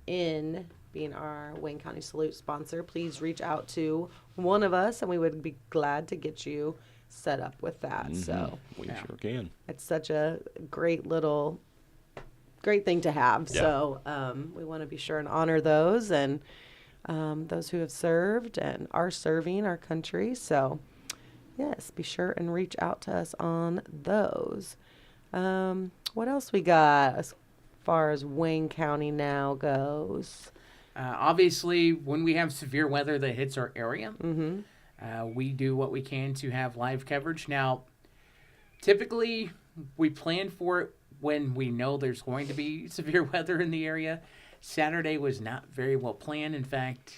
[SPEAKER 3] in being our Wayne County Salute sponsor, please reach out to one of us, and we would be glad to get you set up with that. So
[SPEAKER 1] We sure can.
[SPEAKER 3] it's such a great thing to have.
[SPEAKER 1] Yeah.
[SPEAKER 3] So we want to be sure and honor those. And those who have served and are serving our country. So, yes, be sure and reach out to us on those. What else we got as far as Wayne County now goes?
[SPEAKER 2] Obviously, when we have severe weather that hits our area,
[SPEAKER 3] Mm-hmm.
[SPEAKER 2] we do what we can to have live coverage. Now, typically, we plan for it when we know there's going to be severe weather in the area. Saturday was not very well planned. In fact,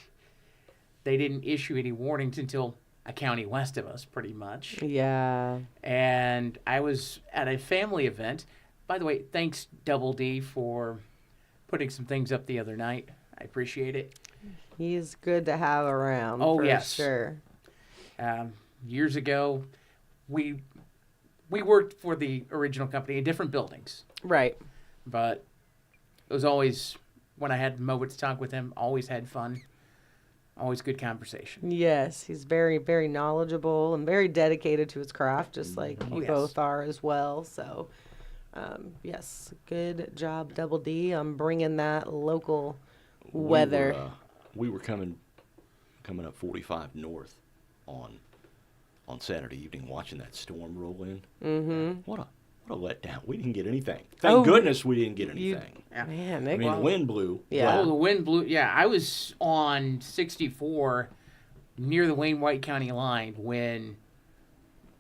[SPEAKER 2] they didn't issue any warnings until a county west of us, pretty much.
[SPEAKER 3] Yeah.
[SPEAKER 2] And I was at a family event. By the way, thanks, Double D, for putting some things up the other night. I appreciate it.
[SPEAKER 3] He's good to have around.
[SPEAKER 2] Oh,
[SPEAKER 3] for
[SPEAKER 2] yes.
[SPEAKER 3] sure.
[SPEAKER 2] Years ago, we worked for the original company in different buildings,
[SPEAKER 3] Right.
[SPEAKER 2] but it was always, when I had a moment to talk with him, always had fun, always good conversation.
[SPEAKER 3] Yes, he's very, very knowledgeable and very dedicated to his craft, just like
[SPEAKER 2] Oh,
[SPEAKER 3] you
[SPEAKER 2] yes.
[SPEAKER 3] both are as well. So, yes, good job, Double D, on bringing that local weather.
[SPEAKER 1] We were coming up 45 north on Saturday evening, watching that storm roll in.
[SPEAKER 3] Mm-hmm.
[SPEAKER 1] What a letdown! We didn't get anything. Thank
[SPEAKER 3] Oh,
[SPEAKER 1] goodness we didn't get
[SPEAKER 3] you-
[SPEAKER 1] anything.
[SPEAKER 2] Yeah.
[SPEAKER 3] Man,
[SPEAKER 1] I
[SPEAKER 3] Nick.
[SPEAKER 1] mean, the wind blew.
[SPEAKER 3] Yeah.
[SPEAKER 2] Oh, the wind blew. Yeah, I was on 64 near the Wayne White County line when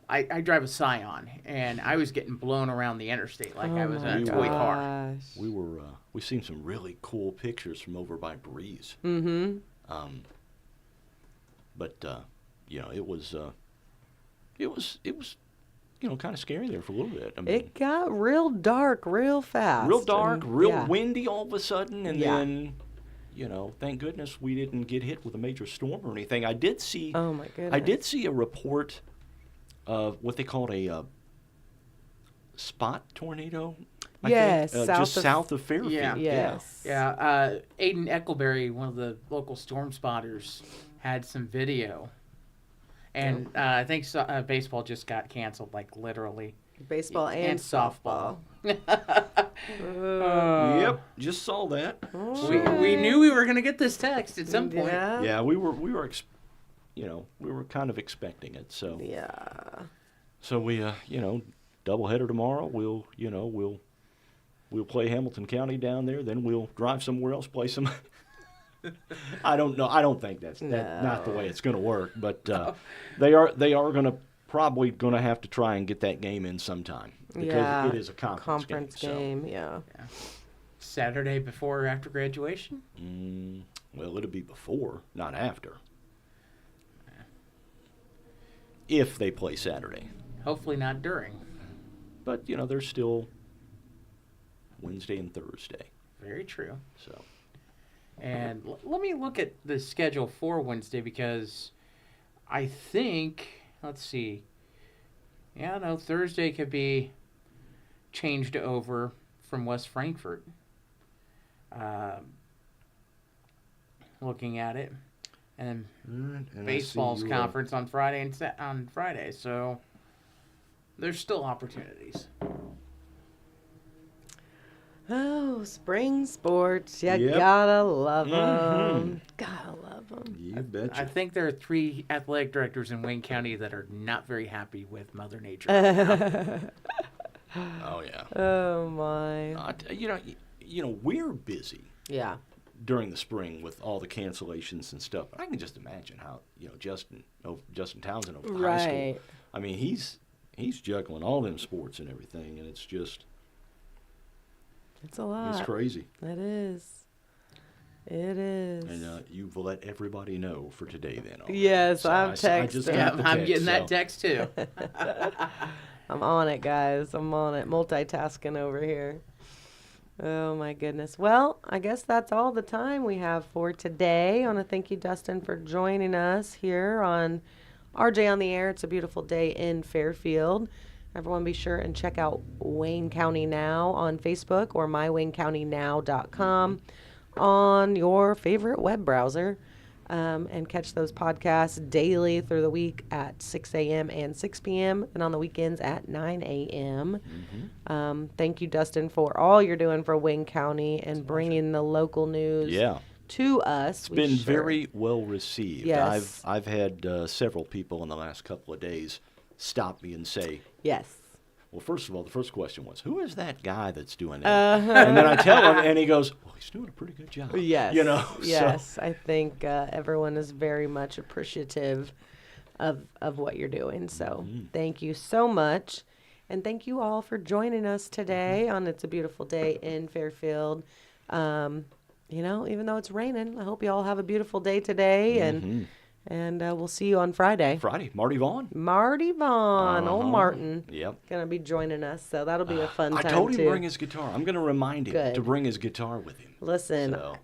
[SPEAKER 2] I drive a Scion, and I was getting blown around the interstate like I was in a
[SPEAKER 1] my
[SPEAKER 2] toy car.
[SPEAKER 3] gosh.
[SPEAKER 1] We seen some really cool pictures from over by Breeze.
[SPEAKER 3] Mm-hmm.
[SPEAKER 1] But it was kind of scary there for a little bit. I mean,
[SPEAKER 3] It got real dark real fast.
[SPEAKER 1] real dark,
[SPEAKER 3] and-
[SPEAKER 1] real
[SPEAKER 3] yeah.
[SPEAKER 1] windy all of a sudden, and
[SPEAKER 3] Yeah.
[SPEAKER 1] then, thank goodness we didn't get hit with a major storm or anything. I did see
[SPEAKER 3] Oh my goodness.
[SPEAKER 1] I did see a report of what they called a spot tornado. I
[SPEAKER 3] Yes,
[SPEAKER 1] think,
[SPEAKER 3] south
[SPEAKER 1] just
[SPEAKER 3] of-
[SPEAKER 1] south of Fairfield.
[SPEAKER 2] Yeah.
[SPEAKER 3] Yes.
[SPEAKER 2] Yeah, Aiden Eckleberry, one of the local storm spotters, had some video. And I think baseball just got canceled, like literally.
[SPEAKER 3] Baseball and softball.
[SPEAKER 1] Yep, just saw that.
[SPEAKER 2] We knew we were going to get this text at some point.
[SPEAKER 3] Yeah.
[SPEAKER 1] Yeah, we were we were kind of expecting it. So
[SPEAKER 3] Yeah.
[SPEAKER 1] so we doubleheader tomorrow. We'll play Hamilton County down there. Then we'll drive somewhere else, play some. I don't know. I don't think that's not the way it's going to work. But they are probably going to have to try and get that game in sometime because
[SPEAKER 3] Yeah.
[SPEAKER 1] it is a conference
[SPEAKER 3] game. Yeah.
[SPEAKER 2] Saturday before or after graduation?
[SPEAKER 1] Well, it'll be before, not after. If they play Saturday.
[SPEAKER 2] Hopefully not during.
[SPEAKER 1] But, there's still Wednesday and Thursday.
[SPEAKER 2] Very true.
[SPEAKER 1] So,
[SPEAKER 2] And let me look at the schedule for Wednesday because I think, let's see. Yeah, no, Thursday could be changed over from West Frankfort. Looking at it. And then baseball's conference on Friday on Friday. So there's still opportunities.
[SPEAKER 3] Oh, spring sports. You
[SPEAKER 1] Yep.
[SPEAKER 3] gotta love them.
[SPEAKER 1] Mhm.
[SPEAKER 3] Gotta love them.
[SPEAKER 1] You betcha.
[SPEAKER 2] I think there are 3 athletic directors in Wayne County that are not very happy with Mother Nature.
[SPEAKER 1] Oh, yeah.
[SPEAKER 3] Oh, my.
[SPEAKER 1] We're busy
[SPEAKER 3] Yeah.
[SPEAKER 1] during the spring with all the cancellations and stuff. I can just imagine how, Justin Townsend over the high school.
[SPEAKER 3] Right.
[SPEAKER 1] I mean, he's juggling all them sports and everything, and it's just
[SPEAKER 3] It's a lot.
[SPEAKER 1] it's crazy.
[SPEAKER 3] It is. It is.
[SPEAKER 1] And you've let everybody know for today then. already.
[SPEAKER 3] Yes,
[SPEAKER 1] So
[SPEAKER 3] I've
[SPEAKER 1] I just
[SPEAKER 3] texted.
[SPEAKER 2] Yeah,
[SPEAKER 1] got the
[SPEAKER 2] I'm
[SPEAKER 1] text,
[SPEAKER 2] getting that
[SPEAKER 1] so-
[SPEAKER 2] text too.
[SPEAKER 3] I'm on it, guys. I'm on it. Multitasking over here. Oh, my goodness. Well, I guess that's all the time we have for today. I want to thank you, Dustin, for joining us here on RJ on the Air. It's a beautiful day in Fairfield. Everyone be sure and check out Wayne County Now on Facebook or mywaynecountynow.com on your favorite web browser. And catch those podcasts daily through the week at 6 a.m. and 6 p.m. and on the weekends at 9 a.m. Thank you, Dustin, for all you're doing for Wayne County and bringing the local news
[SPEAKER 1] Yeah.
[SPEAKER 3] to us.
[SPEAKER 1] It's been very well received.
[SPEAKER 3] Yes.
[SPEAKER 1] I've had several people in the last couple of days stop me and say,
[SPEAKER 3] Yes.
[SPEAKER 1] well, first of all, the first question was, who is that guy that's doing that? And then I tell him, and he goes, well, he's doing a pretty good job.
[SPEAKER 3] Yes.
[SPEAKER 1] You know?
[SPEAKER 3] Yes.
[SPEAKER 1] So,
[SPEAKER 3] I think everyone is very much appreciative of what you're doing. So thank you so much. And thank you all for joining us today on It's a Beautiful Day in Fairfield. You know, even though it's raining, I hope you all have a beautiful day today. And we'll see you on Friday.
[SPEAKER 1] Friday, Marty Vaughn.
[SPEAKER 3] Marty Vaughn, old Martin.
[SPEAKER 1] Yep.
[SPEAKER 3] Gonna be joining us, so that'll be a fun time
[SPEAKER 1] I told him
[SPEAKER 3] too.
[SPEAKER 1] to bring his guitar. I'm going to remind him
[SPEAKER 3] Good.
[SPEAKER 1] to bring his guitar with him.
[SPEAKER 3] Listen,
[SPEAKER 1] So,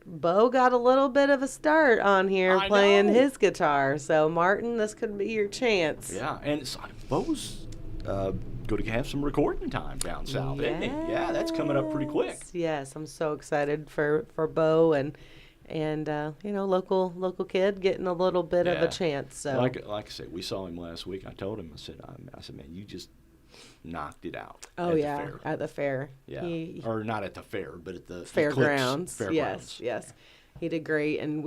[SPEAKER 3] Bo got a little bit of a start on here
[SPEAKER 1] I
[SPEAKER 3] playing
[SPEAKER 1] know.
[SPEAKER 3] his guitar. So Martin, this could be your chance.
[SPEAKER 1] yeah, and Bo's going to have some recording time down south, isn't he? Yeah, that's coming up pretty quick.
[SPEAKER 3] Yes, I'm so excited for Bo and you know, local kid getting a little bit of a
[SPEAKER 1] Yeah.
[SPEAKER 3] chance. So
[SPEAKER 1] Like I said, we saw him last week. I told him, I said, man, you just knocked it out.
[SPEAKER 3] oh
[SPEAKER 1] at
[SPEAKER 3] yeah,
[SPEAKER 1] the fair.
[SPEAKER 3] at the fair.
[SPEAKER 1] Yeah, or not at the fair, but at the
[SPEAKER 3] Fairgrounds.
[SPEAKER 1] Eclipse Fairgrounds.
[SPEAKER 3] Yes. He did great, and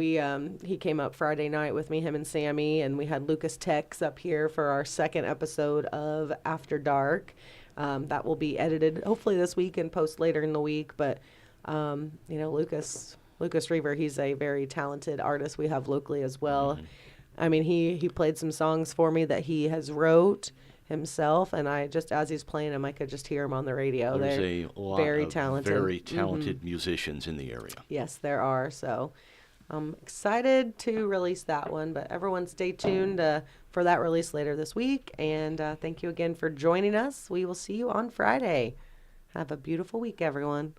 [SPEAKER 3] he came up Friday night with me, him and Sammy, and we had Lucas Tex up here for our second episode of After Dark. That will be edited hopefully this week and post later in the week. But you know, Lucas Reaver, he's a very talented artist we have locally as well. I mean, he played some songs for me that he has wrote himself, and I just, as he's playing them, I could just hear him on the radio.
[SPEAKER 1] There's
[SPEAKER 3] They're
[SPEAKER 1] a lot
[SPEAKER 3] very
[SPEAKER 1] of
[SPEAKER 3] talented.
[SPEAKER 1] very talented musicians in the area.
[SPEAKER 3] Yes, there are. So I'm excited to release that one, but everyone stay tuned for that release later this week. And thank you again for joining us. We will see you on Friday. Have a beautiful week, everyone.